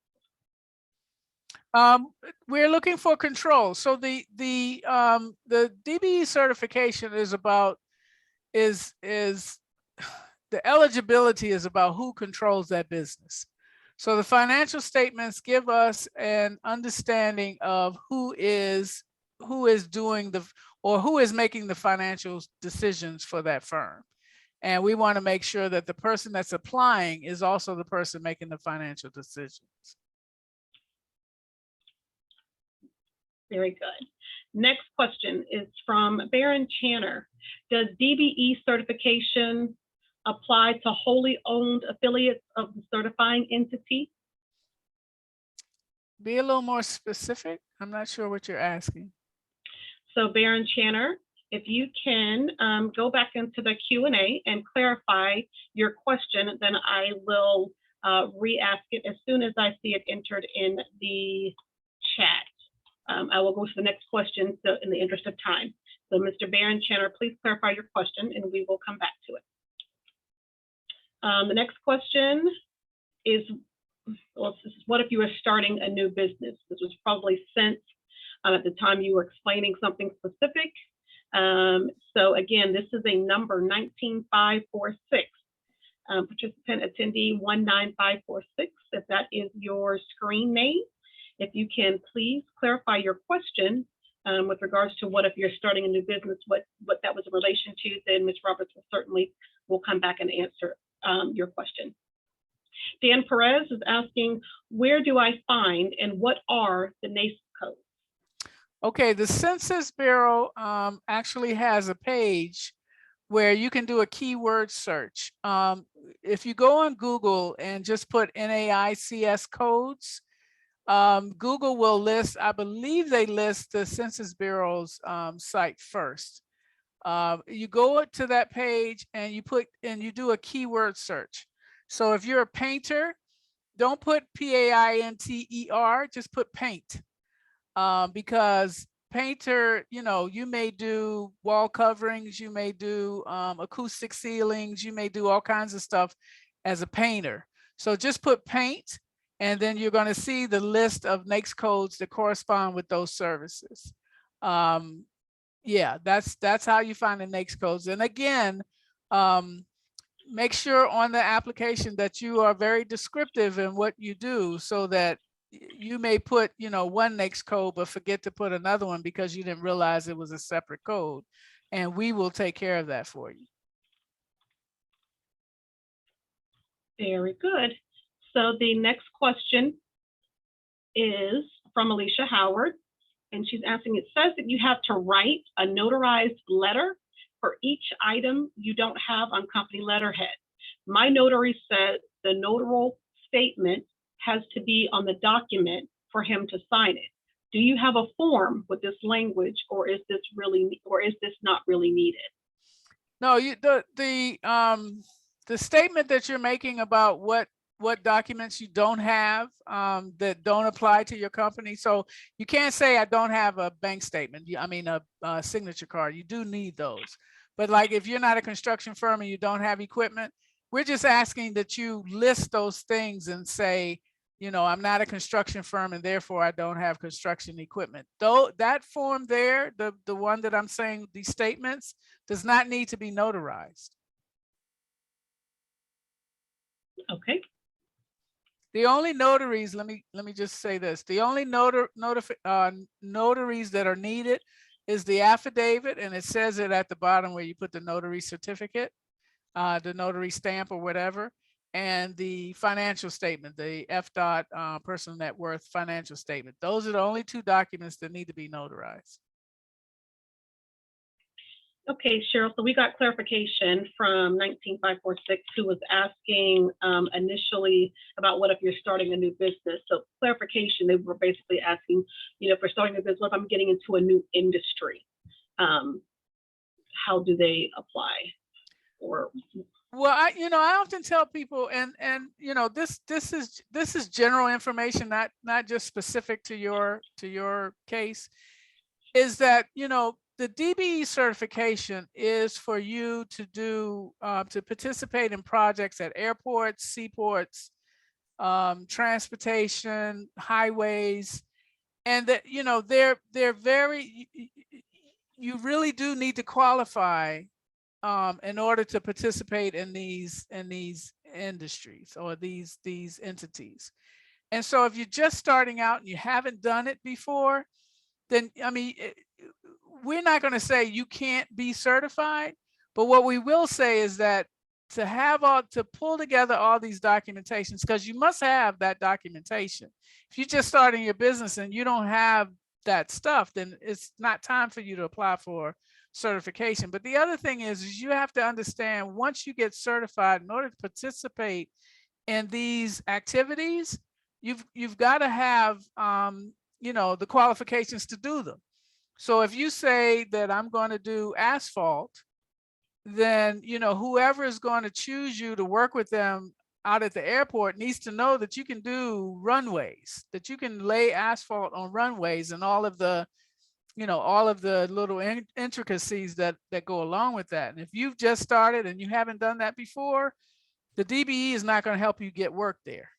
We're looking for control. So the DBE certification is about the eligibility is about who controls that business. So the financial statements give us an understanding of who is doing who is making the financial decisions for that firm. And we want to make sure that the person that's applying is also the person making the financial decisions. Very good. Next question is from Baron Channer. Does DBE certification apply to wholly owned affiliates of the certifying entity? Be a little more specific. I'm not sure what you're asking. So Baron Channer, if you can go back into the Q&A and clarify your question, then I will re-ask it as soon as I see it entered in the chat. I will go to the next question so in the interest of time. So Mr. Baron Channer, please clarify your question and we will come back to it. The next question is, well, this is, what if you were starting a new business? This was probably sent at the time you were explaining something specific. So again, this is a number 19546. Participant attendee 19546, if that is your screen name. If you can please clarify your question with regards to what if you're starting a new business, what that was in relation to, then Ms. Roberts will come back and answer your question. Dan Perez is asking, where do I find and what are the NAICS codes? Okay, the Census Bureau actually has a page where you can do a keyword search. If you go on Google and just put NAICS codes, Google will list, I believe they list the Census Bureau's site first. You go to that page and you do a keyword search. So if you're a painter, don't put PAINTER, just put paint. Because painter, you may do wall coverings, you may do acoustic ceilings, you may do all kinds of stuff as a painter. So just put paint, and then you're going to see the list of NAICS codes that correspond with those services. Yeah, that's how you find the NAICS codes. And again, make sure on the application that you are very descriptive in what you do, so that you may put, one NAICS code, but forget to put another one because you didn't realize it was a separate code. And we will take care of that for you. Very good. So the next question is from Alicia Howard, and she's asking, it says that you have to write a notarized letter for each item you don't have on company letterhead. My notary said the notarial statement has to be on the document for him to sign it. Do you have a form with this language, or is this not really needed? No, the statement that you're making about what what documents you don't have that don't apply to your company. So you can't say I don't have a bank statement. I mean, a signature card. You do need those. But like if you're not a construction firm and you don't have equipment, we're just asking that you list those things and say, you know, I'm not a construction firm and therefore I don't have construction equipment. Though that form there, the one that I'm saying, these statements, does not need to be notarized. Okay. The only notaries, let me just say this, the only notaries that are needed is the affidavit, and it says it at the bottom where you put the notary certificate, the notary stamp or whatever, and the financial statement, the FDOT personal net worth financial statement. Those are the only two documents that need to be notarized. Okay, Cheryl, so we got clarification from 19546 who was asking initially about what if you're starting a new business. So clarification, they were basically asking, you know, if we're starting a business, what if I'm getting into a new industry? How do they apply? Or well, I often tell people, and you know, this is general information, not just specific to your case, is that, you know, the DBE certification is for you to do to participate in projects at airports, seaports, transportation, highways, and that, you know, they're very, you really do need to qualify in order to participate in these industries or these entities. And so if you're just starting out and you haven't done it before, then, I mean, we're not going to say you can't be certified, but what we will say is that to pull together all these documentations, because you must have that documentation. If you're just starting your business and you don't have that stuff, then it's not time for you to apply for certification. But the other thing is you have to understand, once you get certified, in order to participate in these activities, you've got to have you know, the qualifications to do them. So if you say that I'm going to do asphalt, then, you know, whoever is going to choose you to work with them out at the airport needs to know that you can do runways, that you can lay asphalt on runways and all of the, you know, all of the little intricacies that go along with that. And if you've just started and you haven't done that before, the DBE is not going to help you get work there.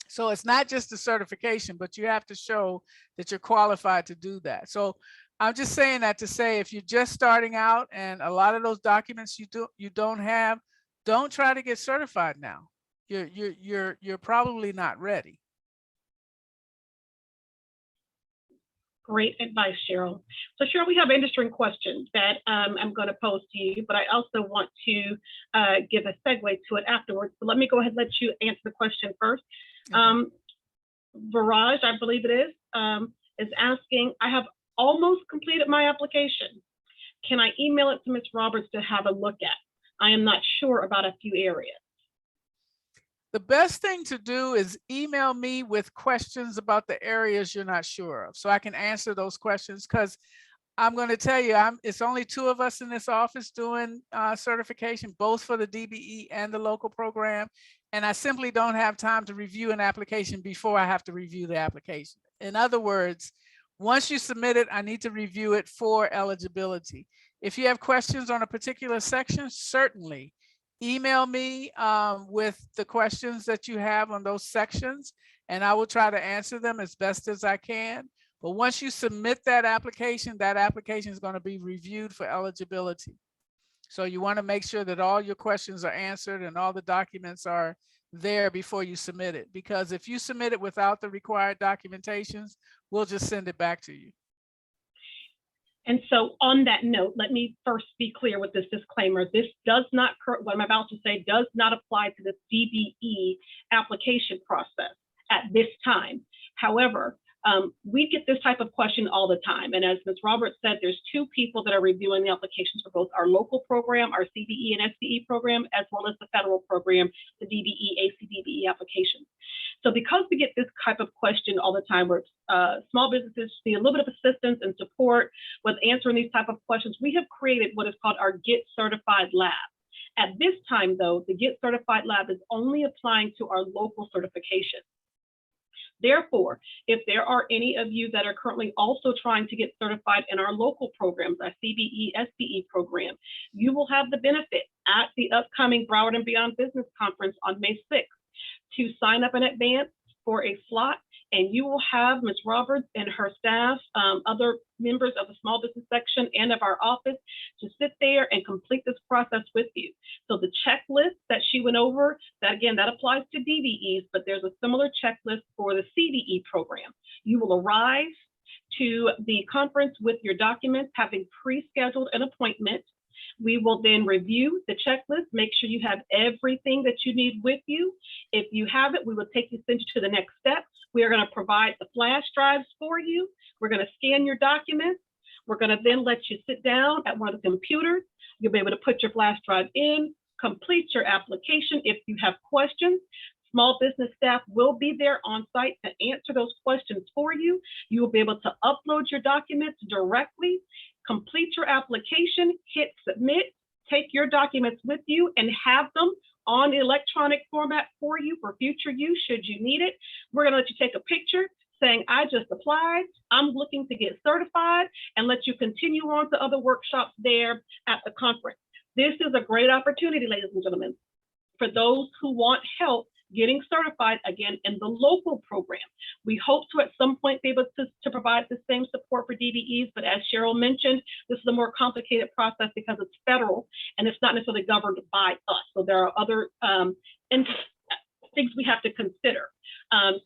So it's not just a certification, but you have to show that you're qualified to do that. So I'm just saying that to say, if you're just starting out and a lot of those documents you don't have, don't try to get certified now. You're probably not ready. great advice, Cheryl. So Cheryl, we have interesting questions that I'm going to pose to you, but I also want to give a segue to it afterwards. So let me go ahead and let you answer the question first. Okay. Viraj, I believe it is asking, I have almost completed my application. Can I email it to Ms. Roberts to have a look at? I am not sure about a few areas. The best thing to do is email me with questions about the areas you're not sure of, so I can answer those questions, because I'm going to tell you, it's only 2 of us in this office doing certification, both for the DBE and the local program. And I simply don't have time to review an application before I have to review the application. In other words, once you submit it, I need to review it for eligibility. If you have questions on a particular section, certainly email me with the questions that you have on those sections, and I will try to answer them as best as I can. But once you submit that application is going to be reviewed for eligibility. So you want to make sure that all your questions are answered and all the documents are there before you submit it. Because if you submit it without the required documentations, we'll just send it back to you. And so on that note, let me first be clear with this disclaimer. This does not, what I'm about to say does not apply to the DBE application process at this time. However, we get this type of question all the time. And as Ms. Roberts said, there's 2 people that are reviewing the applications for both our local program, our CBE and SBE program, as well as the federal program, the DBE, ACDBE applications. So because we get this type of question all the time, where small businesses need a little bit of assistance and support with answering these type of questions, we have created what is called our Get Certified Lab. At this time, though, the Get Certified Lab is only applying to our local certification. Therefore, if there are any of you that are currently also trying to get certified in our local programs, our CBE, SBE program, you will have the benefit at the upcoming Broward and Beyond Business Conference on May 6th to sign up in advance for a slot, and you will have Ms. Roberts and her staff, other members of the small business section and of our office to sit there and complete this process with you. So the checklist that she went over, that again, that applies to DBEs, but there's a similar checklist for the CBE program. You will arrive to the conference with your documents, having pre-scheduled an appointment. We will then review the checklist, make sure you have everything that you need with you. If you have it, we will send you to the next step. We are going to provide the flash drives for you. We're going to scan your documents. We're going to then let you sit down at one of the computers. You'll be able to put your flash drive in, complete your application. If you have questions, small business staff will be there on site to answer those questions for you. You will be able to upload your documents directly, complete your application, hit submit, take your documents with you and have them on electronic format for you for future use should you need it. We're going to let you take a picture saying, I just applied, I'm looking to get certified, and let you continue on to other workshops there at the conference. This is a great opportunity, ladies and gentlemen, for those who want help getting certified again in the local program. We hope to at some point be able to provide the same support for DBEs, but as Cheryl mentioned, this is a more complicated process because it's federal and it's not necessarily governed by us. So there are other things we have to consider.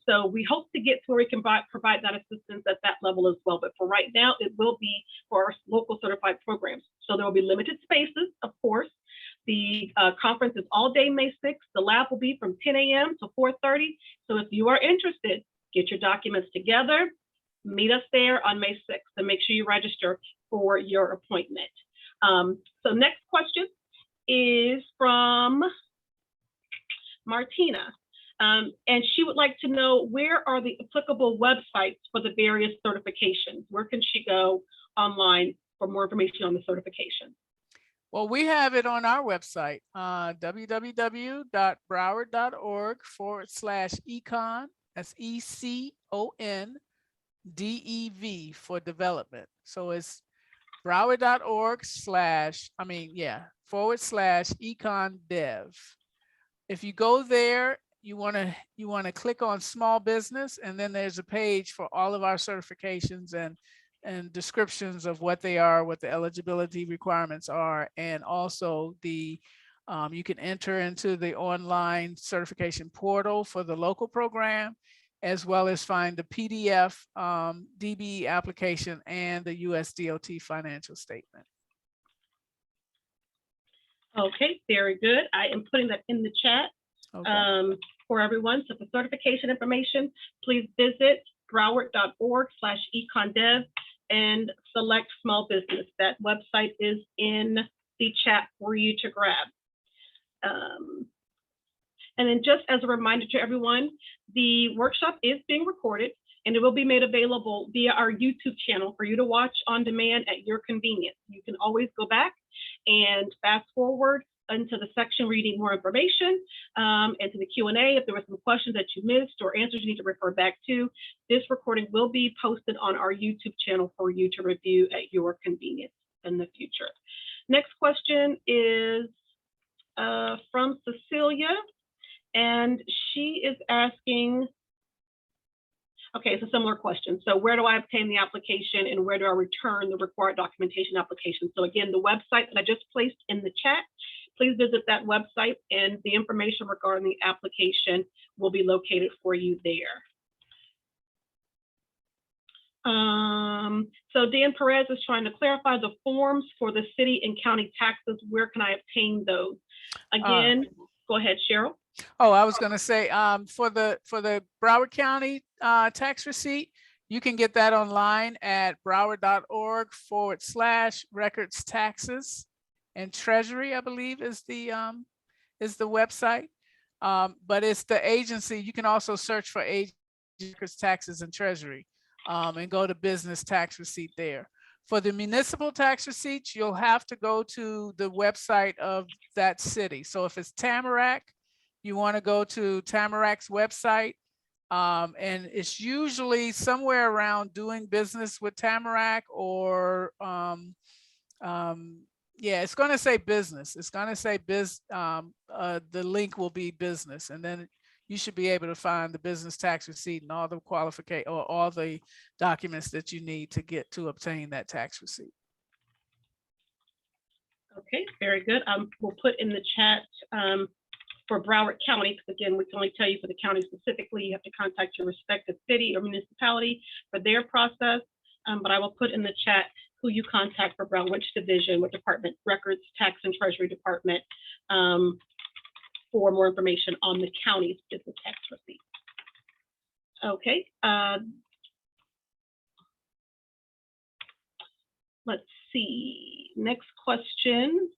So we hope to get to where we can provide that assistance at that level as well. But for right now, it will be for our local certified programs. So there will be limited spaces, of course. The conference is all day May 6th. The lab will be from 10 a.m. to 4:30. So if you are interested, get your documents together, meet us there on May 6th, and make sure you register for your appointment. So next question is from Martina. And she would like to know, where are the applicable websites for the various certifications? Where can she go online for more information on the certification? Well, we have it on our website, www.broward.org/econ. That's ECONDEV for development. So it's broward.org/econ-dev. If you go there, you want to click on small business, and then there's a page for all of our certifications and descriptions of what they are, what the eligibility requirements are, and also the you can enter into the online certification portal for the local program, as well as find the PDF DBE application and the USDOT financial statement. Okay, very good. I am putting that in the chat for everyone. So for certification information, please visit broward.org/econdev and select small business. That website is in the chat for you to grab. And then just as a reminder to everyone, the workshop is being recorded and it will be made available via our YouTube channel for you to watch on demand at your convenience. You can always go back and fast forward into the section where you need more information and to the Q&A if there were some questions that you missed or answers you need to refer back to. This recording will be posted on our YouTube channel for you to review at your convenience in the future. Next question is from Cecilia, and she is asking, okay, it's a similar question. So where do I obtain the application and where do I return the required documentation application? So again, the website that I just placed in the chat, please visit that website and the information regarding the application will be located for you there. So Dan Perez is trying to clarify the forms for the city and county taxes. Where can I obtain those? Again, go ahead, Cheryl. Oh, I was going to say for the Broward County tax receipt, you can get that online at broward.org/records taxes and treasury, I believe is the website. But it's the agency. You can also search for records taxes and treasury and go to business tax receipt there. For the municipal tax receipts, you'll have to go to the website of that city. So if it's Tamarack, you want to go to Tamarack's website. And it's usually somewhere around doing business with Tamarack or yeah, it's going to say business. It's going to say the link will be business, and then you should be able to find the business tax receipt and all the qualification or all the documents that you need to obtain that tax receipt. Okay, very good. We'll put in the chat for Broward County, because again, we can only tell you for the county specifically, you have to contact your respective city or municipality for their process. But I will put in the chat who you contact for Broward, which division, what department, records, tax and treasury department, for more information on the county's business tax receipt. Okay. Let's see, next question.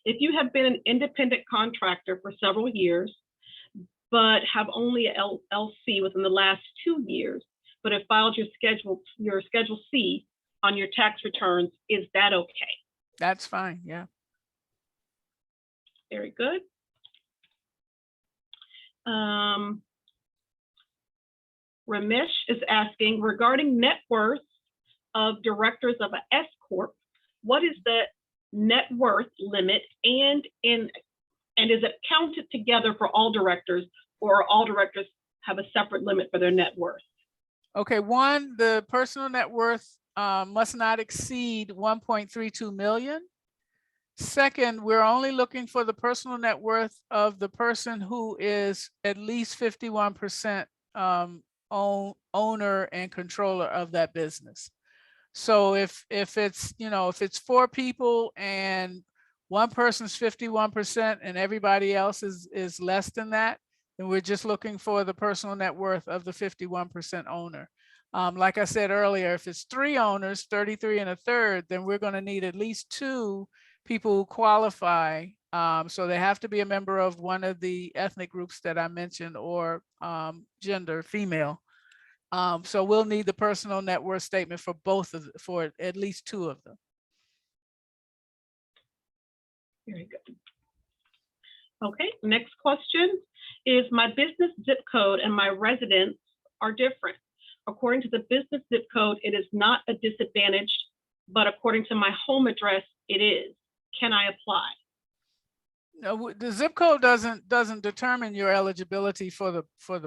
If you have been an independent contractor for several years, but have only an LLC within the last 2 years, but have filed your Schedule C on your tax returns, is that okay? That's fine, yeah. Very good. Ramesh is asking, regarding net worth of directors of a S Corp, what is the net worth limit and is it counted together for all directors, or all directors have a separate limit for their net worth? Okay, one, the personal net worth must not exceed 1.32 million. Second, we're only looking for the personal net worth of the person who is at least 51% owner and controller of that business. So if it's, if it's 4 people and one person's 51% and everybody else is less than that, then we're just looking for the personal net worth of the 51% owner. Like I said earlier, if it's 3 owners, 33 1/3, then we're going to need at least 2 people who qualify. So they have to be a member of one of the ethnic groups that I mentioned, or gender, female. So we'll need the personal net worth statement for for at least 2 of them. Very good. Okay, next question is, my business zip code and my residence are different. According to the business zip code, it is not a disadvantage, but according to my home address, it is. Can I apply? No, the zip code doesn't determine your eligibility for the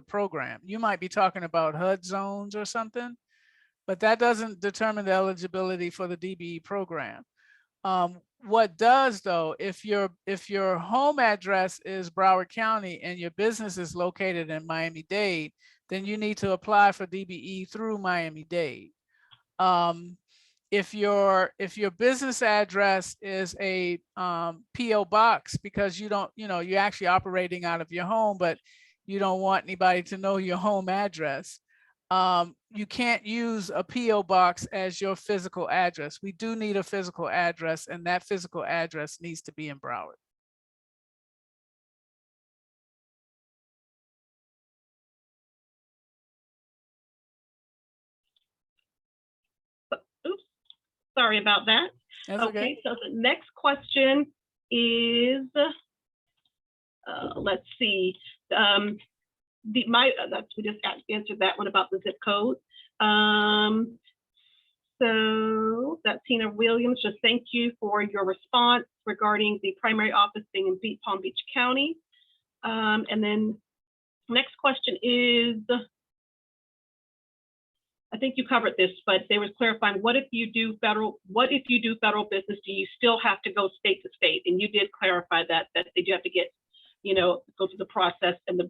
program. You might be talking about HUD zones or something, but that doesn't determine the eligibility for the DBE program. What does though, if your home address is Broward County and your business is located in Miami-Dade, then you need to apply for DBE through Miami-Dade. If your business address is a PO box, because you're actually operating out of your home, but you don't want anybody to know your home address, you can't use a PO box as your physical address. We do need a physical address, and that physical address needs to be in Broward. Oops, sorry about that. That's okay, so the next question is, let's see. We just answered that one about the zip code. So that's Tina Williams. Just thank you for your response regarding the primary office being in Palm Beach County. And then next question is, I think you covered this, but they were clarifying, what if you do federal business, do you still have to go state to state? And you did clarify that they do have to get, go through the process and the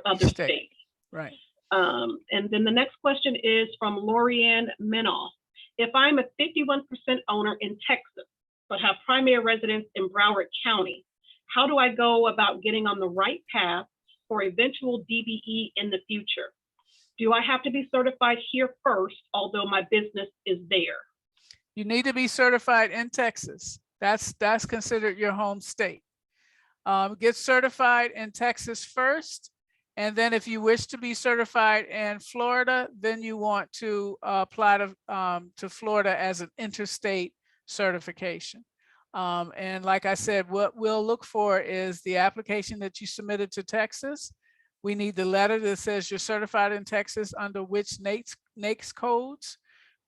other states. Right. And then the next question is from Lorianne Minoff. If I'm a 51% owner in Texas, but have primary residence in Broward County, how do I go about getting on the right path for eventual DBE in the future? Do I have to be certified here first, although my business is there? You need to be certified in Texas. That's considered your home state. Get certified in Texas first, And then if you wish to be certified in Florida, then you want to apply to Florida as an interstate certification. And like I said, what we'll look for is the application that you submitted to Texas. We need the letter that says you're certified in Texas under which NAICS codes.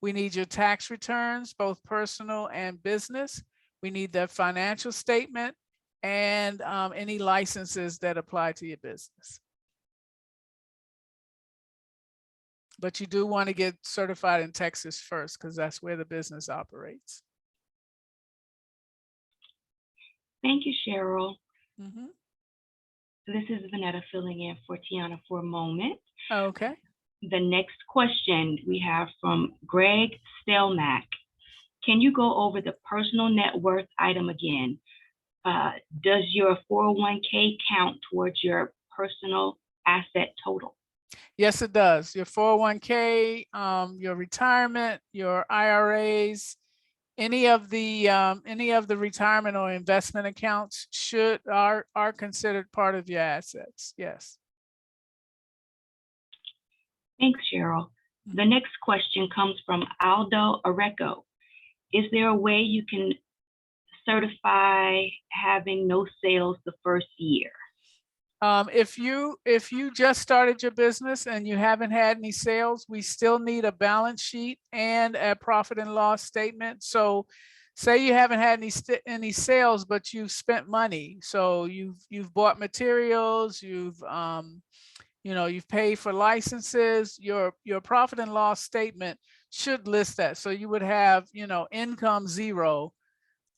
We need your tax returns, both personal and business. We need the financial statement and any licenses that apply to your business. But you do want to get certified in Texas first because that's where the business operates. Thank you, Cheryl. Mm-hmm. This is Vanetta filling in for Tiana for a moment. Okay. The next question we have from Greg Stelmack. Can you go over the personal net worth item again? Does your 401k count towards your personal asset total? Yes, it does. Your 401k, your retirement, your IRAs, any of the retirement or investment accounts are considered part of your assets. Yes. Thanks, Cheryl. The next question comes from Aldo Areco. Is there a way you can certify having no sales the first year? If you just started your business and you haven't had any sales, we still need a balance sheet and a profit and loss statement. So say you haven't had any sales, but you've spent money. So you've bought materials, you've paid for licenses, your profit and loss statement should list that. So you would have, income 0,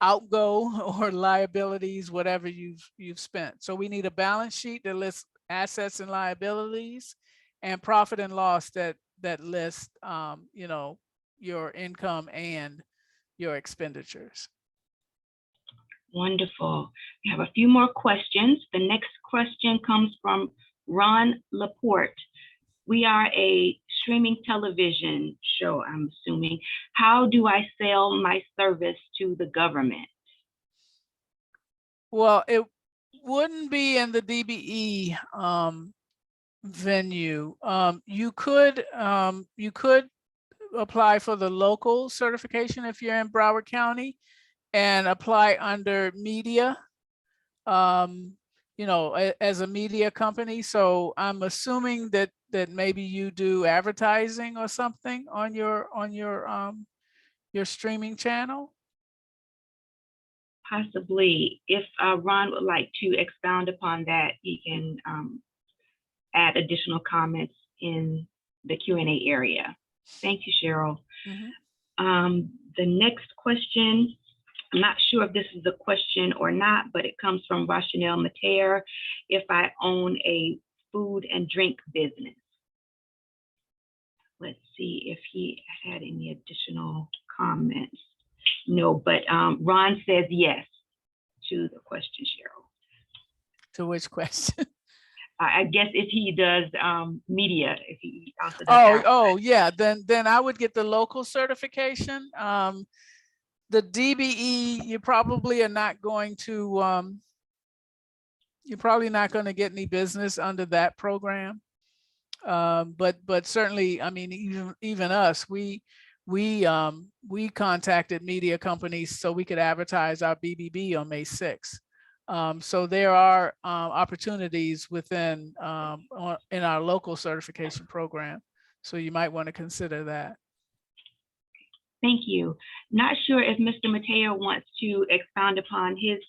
outgo or liabilities, whatever you've spent. So we need a balance sheet that lists assets and liabilities, and profit and loss that lists, your income and your expenditures. Wonderful. We have a few more questions. The next question comes from Ron Laporte. We are a streaming television show, I'm assuming. How do I sell my service to the government? Well, it wouldn't be in the DBE venue. You could apply for the local certification if you're in Broward County and apply under media, as a media company. So I'm assuming that maybe you do advertising or something on your streaming channel. Possibly. If Ron would like to expound upon that, he can add additional comments in the Q&A area. Thank you, Cheryl. Mm-hmm. The next question, I'm not sure if this is a question or not, but it comes from Rochanel Mater. If I own a food and drink business. Let's see if he had any additional comments. No, but Ron says yes to the question, Cheryl. To which question? I guess if he does media, if he also does yeah, then I would get the local certification. The DBE, you probably are not going to you're probably not going to get any business under that program. But certainly, I mean, even us, we contacted media companies so we could advertise our BBB on May 6th. So there are opportunities within in our local certification program. So you might want to consider that. Thank you. Not sure if Mr. Mateo wants to expound upon his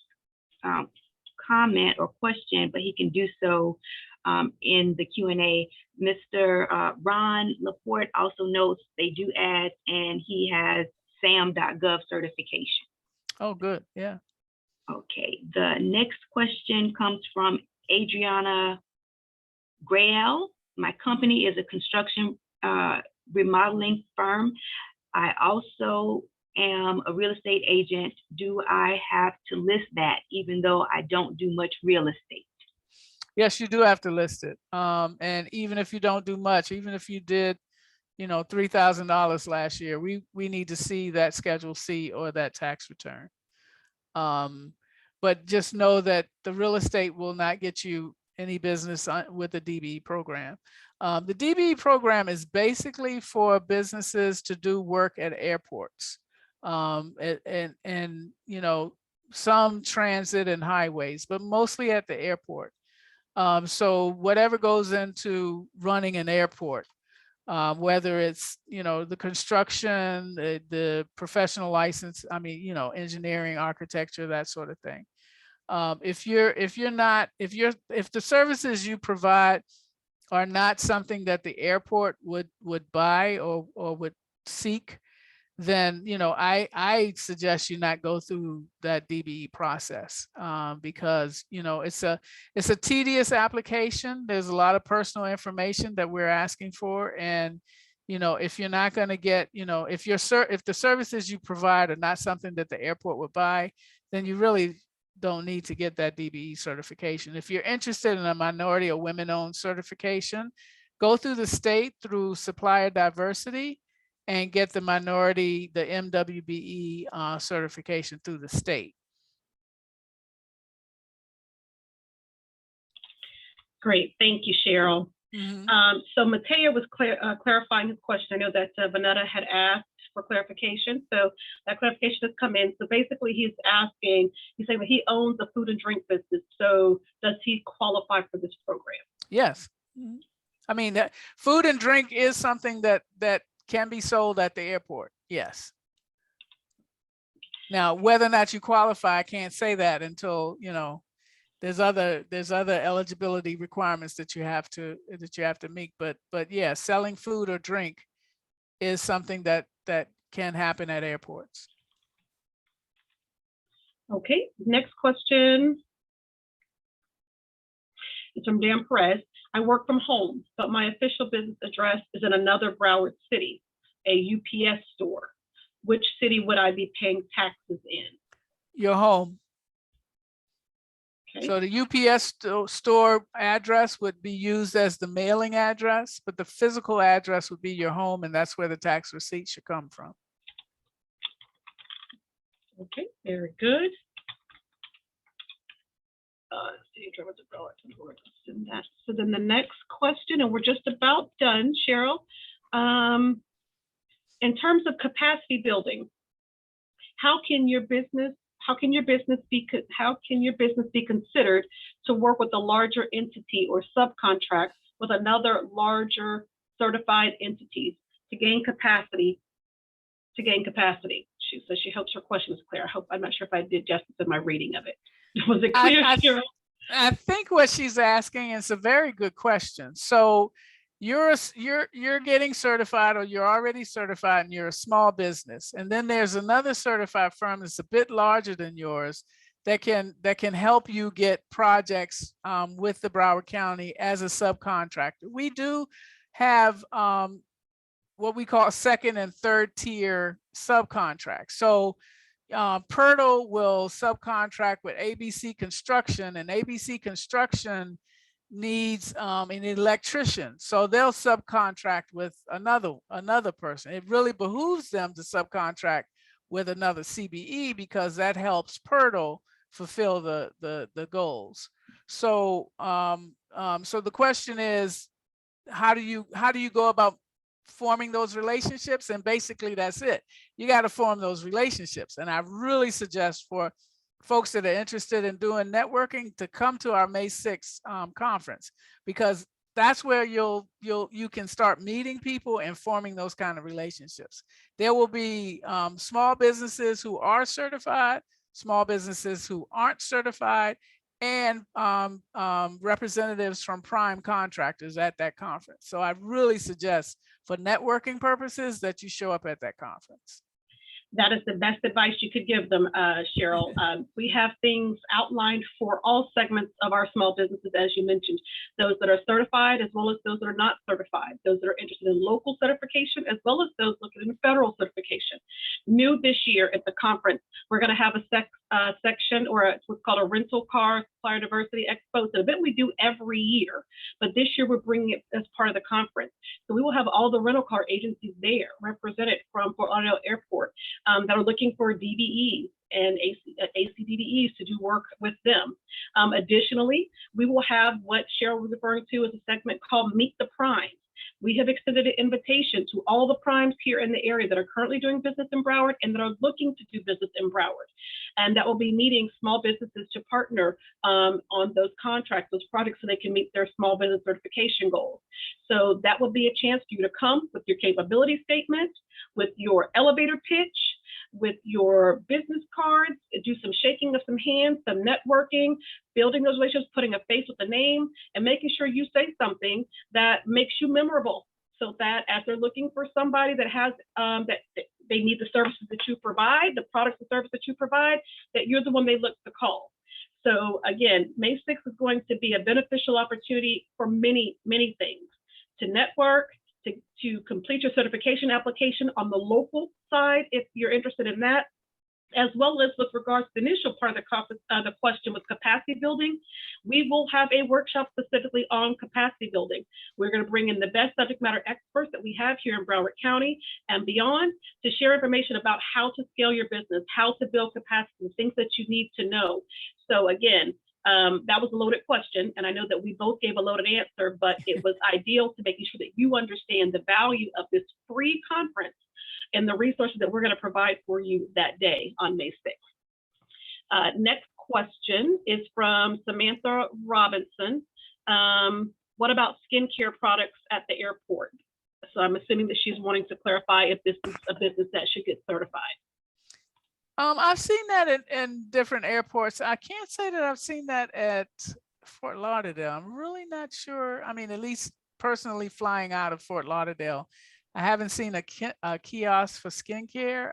comment or question, but he can do so in the Q&A. Mr. Ron Laporte also notes they do ads, and he has SAM.gov certification. Oh, good. Yeah. Okay. The next question comes from Adriana Grael. My company is a construction remodeling firm. I also am a real estate agent. Do I have to list that even though I don't do much real estate? Yes, you do have to list it. And even if you don't do much, even if you did, $3,000 last year, we need to see that Schedule C or that tax return. But just know that the real estate will not get you any business with the DBE program. The DBE program is basically for businesses to do work at airports, and you know, some transit and highways, but mostly at the airport. So whatever goes into running an airport, whether it's, you know, the construction, the professional license, I mean, you know, engineering, architecture, that sort of thing. If the services you provide are not something that the airport would buy or would seek, then, you know, I suggest you not go through that DBE process, because, you know, it's a tedious application. There's a lot of personal information that we're asking for. And, you know, if you're not going to get, you know, if the services you provide are not something that the airport would buy, then you really don't need to get that DBE certification. If you're interested in a minority or women-owned certification, go through the state through supplier diversity and get the minority, the MWBE certification through the state. Great, thank you, Cheryl. Mm-hmm. So Mateo was clarifying his question. I know that Vanetta had asked for clarification, so that clarification has come in. So basically he's asking, he's saying that he owns a food and drink business, so does he qualify for this program? Yes. Mm-hmm. I mean, that food and drink is something that can be sold at the airport. Yes. Now, whether or not you qualify, I can't say that until, you know, there's other eligibility requirements that you have to meet. But yeah, selling food or drink is something that can happen at airports. Okay, next question is from Dan Perez. I work from home, but my official business address is in another Broward city, a UPS store. Which city would I be paying taxes in? Your home. Okay. So the UPS store address would be used as the mailing address, but the physical address would be your home, and that's where the tax receipt should come from. Okay, very good. So then the next question, and we're just about done, Cheryl. In terms of capacity building, how can your business be considered to work with a larger entity or subcontract with another larger certified entities to gain capacity? She says she hopes her question is clear. I'm not sure if I did justice in my reading of it. Was it clear, Cheryl? I think what she's asking is a very good question. So you're getting certified, or you're already certified, and you're a small business, and then there's another certified firm that's a bit larger than yours that can help you get projects with the Broward County as a subcontractor. We do have what we call second and third tier subcontracts. So Purtle will subcontract with ABC Construction, and ABC Construction needs an electrician, so they'll subcontract with another person. It really behooves them to subcontract with another CBE because that helps Purtle fulfill the goals. So so the question is, how do you go about forming those relationships? And basically that's it. You got to form those relationships. And I really suggest for folks that are interested in doing networking to come to our May 6th conference, because that's where you can start meeting people and forming those kind of relationships. There will be small businesses who are certified, small businesses who aren't certified, and representatives from prime contractors at that conference. So I really suggest, for networking purposes, that you show up at that conference. That is the best advice you could give them, Cheryl. We have things outlined for all segments of our small businesses, as you mentioned, those that are certified as well as those that are not certified, those that are interested in local certification as well as those looking in federal certification. New this year at the conference, we're going to have a section, or what's called a rental car supplier diversity expo. It's an event we do every year, but this year we're bringing it as part of the conference. So we will have all the rental car agencies there represented from Fort Lauderdale Airport that are looking for DBEs and ACDBEs to do work with them. Additionally, we will have what Cheryl was referring to as a segment called Meet the Primes. We have extended an invitation to all the primes here in the area that are currently doing business in Broward and that are looking to do business in Broward. And that will be meeting small businesses to partner on those contracts, those projects, so they can meet their small business certification goals. So that will be a chance for you to come with your capability statement, with your elevator pitch, with your business cards, do some shaking of some hands, some networking, building those relationships, putting a face with a name, and making sure you say something that makes you memorable, so that as they're looking for somebody that has, that they need the services that you provide, the products and services that you provide, that you're the one they look to call. So again, May 6th is going to be a beneficial opportunity for many, many things: to network, to complete your certification application on the local side, if you're interested in that, as well as with regards to the initial part of the question with capacity building. We will have a workshop specifically on capacity building. We're going to bring in the best subject matter experts that we have here in Broward County and beyond to share information about how to scale your business, how to build capacity, things that you need to know. So again, that was a loaded question, and I know that we both gave a loaded answer, but it was ideal to making sure that you understand the value of this free conference and the resources that we're going to provide for you that day on May 6th. Next question is from Samantha Robinson. What about skincare products at the airport? So I'm assuming that she's wanting to clarify if this is a business that should get certified. I've seen that in different airports. I can't say that I've seen that at Fort Lauderdale. I'm really not sure. I mean, at least personally flying out of Fort Lauderdale, I haven't seen a kiosk for skincare.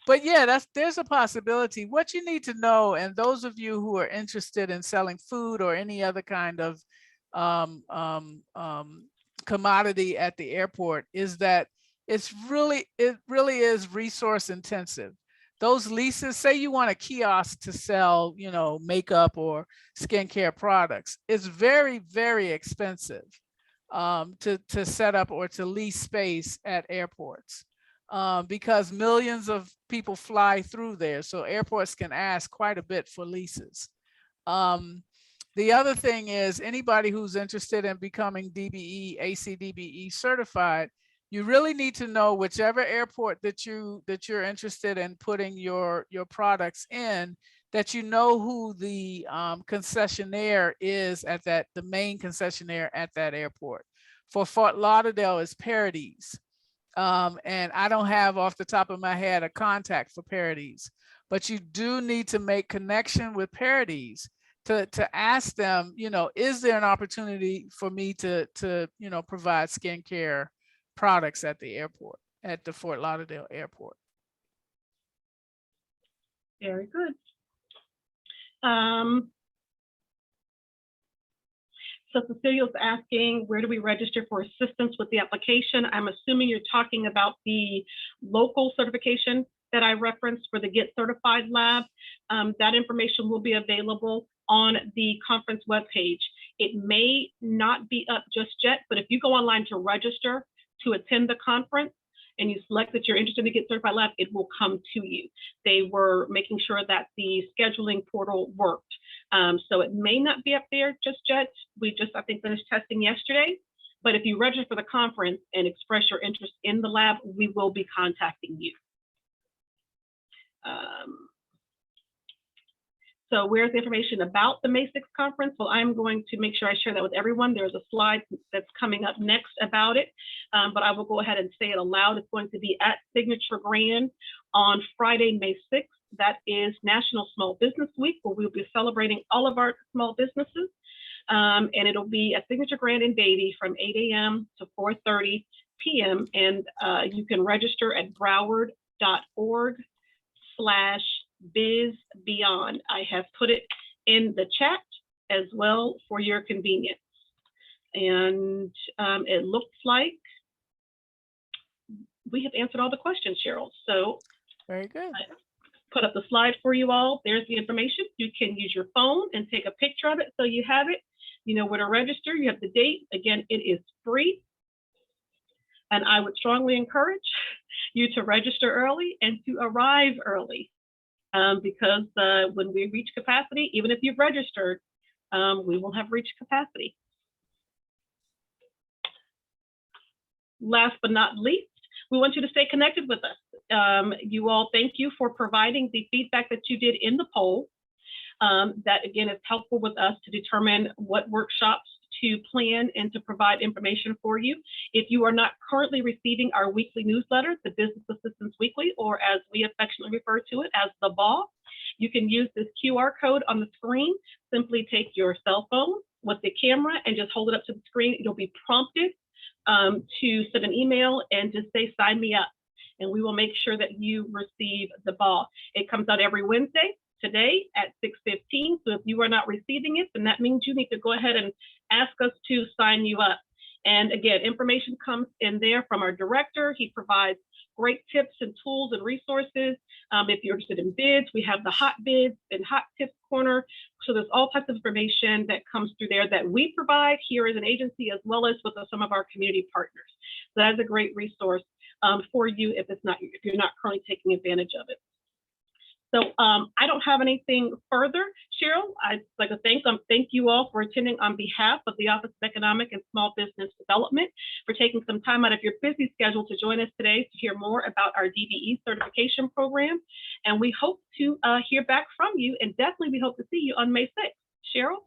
But yeah, there's a possibility. What you need to know, and those of you who are interested in selling food or any other kind of commodity at the airport, is that it really is resource intensive. Those leases, say you want a kiosk to sell, you know, makeup or skincare products, it's very, very expensive to set up or to lease space at airports because millions of people fly through there. So airports can ask quite a bit for leases. The other thing is, anybody who's interested in becoming DBE, ACDBE certified, you really need to know whichever airport that you're interested in putting your products in, that you know who the concessionaire is at that, the main concessionaire at that airport. For Fort Lauderdale is Paradies. And I don't have off the top of my head a contact for Paradies, but you do need to make connection with Paradies to ask them, you know, is there an opportunity for me to you know, provide skincare products at the airport, at the Fort Lauderdale airport. Very good. So Cecilia's asking, where do we register for assistance with the application? I'm assuming you're talking about the local certification that I referenced for the Get Certified Lab. That information will be available on the conference webpage. It may not be up just yet, but if you go online to register to attend the conference and you select that you're interested in the Get Certified Lab, it will come to you. They were making sure that the scheduling portal worked. So it may not be up there just yet. We just, I think, finished testing yesterday. But if you register for the conference and express your interest in the lab, we will be contacting you. So where's the information about the May 6th conference? Well, I'm going to make sure I share that with everyone. There's a slide that's coming up next about it, but I will go ahead and say it aloud. It's going to be at Signature Grand on Friday, May 6th. That is National Small Business Week, where we'll be celebrating all of our small businesses. And it'll be at Signature Grand in Beatty from 8 a.m. to 4:30 p.m. And you can register at broward.org/bizbeyond. I have put it in the chat as well for your convenience. And it looks like we have answered all the questions, Cheryl. So very good. I put up the slide for you all. There's the information. You can use your phone and take a picture of it so you have it. You know where to register. You have the date. Again, it is free. And I would strongly encourage you to register early and to arrive early. because when we reach capacity, even if you've registered, we will have reached capacity. Last but not least, we want you to stay connected with us. You all, thank you for providing the feedback that you did in the poll. That again is helpful with us to determine what workshops to plan and to provide information for you. If you are not currently receiving our weekly newsletter, the Business Assistance Weekly, or as we affectionately refer to it as the BAW, you can use this QR code on the screen. Simply take your cell phone with the camera and just hold it up to the screen. You'll be prompted to send an email and just say, sign me up. And we will make sure that you receive the BAW. It comes out every Wednesday, today at 6:15. So if you are not receiving it, then that means you need to go ahead and ask us to sign you up. And again, information comes in there from our director. He provides great tips and tools and resources. If you're interested in bids, we have the hot bids and hot tips corner. So there's all types of information that comes through there that we provide here as an agency, as well as with some of our community partners. So that's a great resource for you if you're not currently taking advantage of it. So I don't have anything further. Cheryl, I'd like to thank you all for attending on behalf of the Office of Economic and Small Business Development, for taking some time out of your busy schedule to join us today to hear more about our DBE certification program. And we hope to hear back from you, and definitely we hope to see you on May 6th. Cheryl?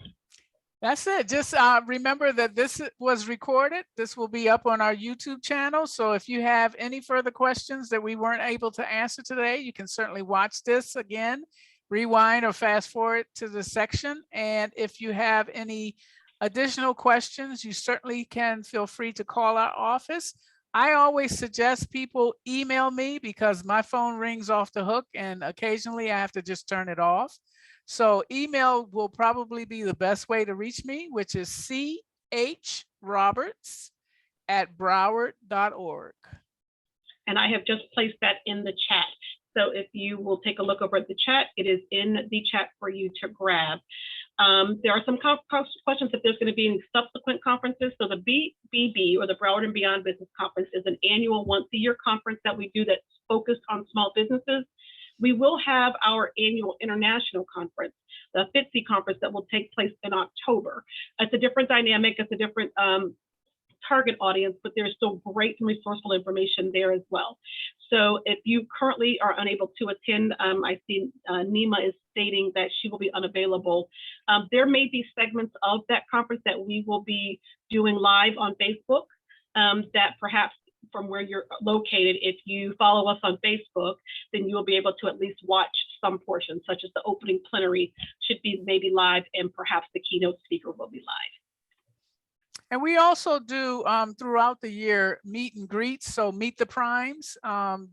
That's it. Just remember that this was recorded. This will be up on our YouTube channel. So if you have any further questions that we weren't able to answer today, you can certainly watch this again, rewind or fast forward to the section. And if you have any additional questions, you certainly can feel free to call our office. I always suggest people email me because my phone rings off the hook and occasionally I have to just turn it off. So email will probably be the best way to reach me, which is chroberts@broward.org. And I have just placed that in the chat. So if you will take a look over at the chat, it is in the chat for you to grab. There are some questions if there's going to be any subsequent conferences. So the BBB, or the Broward and Beyond Business Conference, is an annual once-a-year conference that we do that's focused on small businesses. We will have our annual international conference, the FITSE conference, that will take place in October. It's a different dynamic, it's a different target audience, but there's still great and resourceful information there as well. So if you currently are unable to attend, I see Nima is stating that she will be unavailable. There may be segments of that conference that we will be doing live on Facebook that perhaps from where you're located, if you follow us on Facebook, then you'll be able to at least watch some portions, such as the opening plenary should be maybe live, and perhaps the keynote speaker will be live. And we also do throughout the year meet and greets. So meet the primes.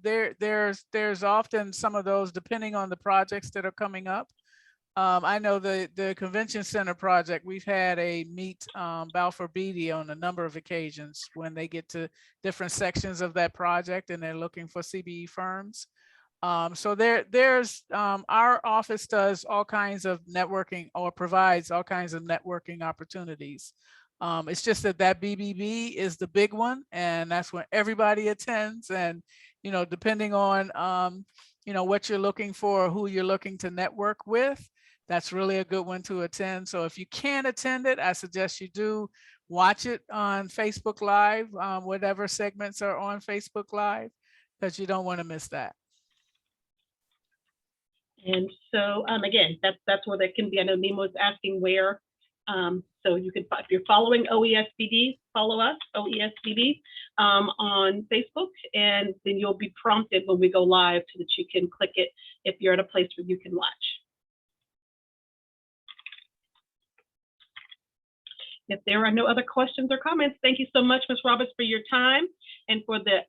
There's often some of those depending on the projects that are coming up. I know the Convention Center project, we've had a meet Balfour Beatty on a number of occasions when they get to different sections of that project and they're looking for CBE firms. So there's our office does all kinds of networking, or provides all kinds of networking opportunities. It's just that BBB is the big one, and that's when everybody attends. And, you know, depending on, you know, what you're looking for, who you're looking to network with, that's really a good one to attend. So if you can't attend it, I suggest you do watch it on Facebook Live, whatever segments are on Facebook Live, because you don't want to miss that. And so again, that's where that can be. I know Nemo was asking where. So you can, if you're following OESBD, follow us, OESBD, on Facebook, and then you'll be prompted when we go live so that you can click it if you're at a place where you can watch. If there are no other questions or comments, thank you so much, Ms. Roberts, for your time and for the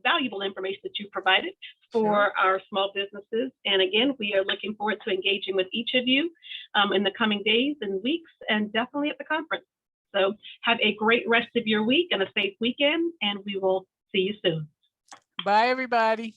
valuable information that you provided for our small businesses. And again, we are looking forward to engaging with each of you in the coming days and weeks, and definitely at the conference. So have a great rest of your week and a safe weekend, and we will see you soon. Bye, everybody.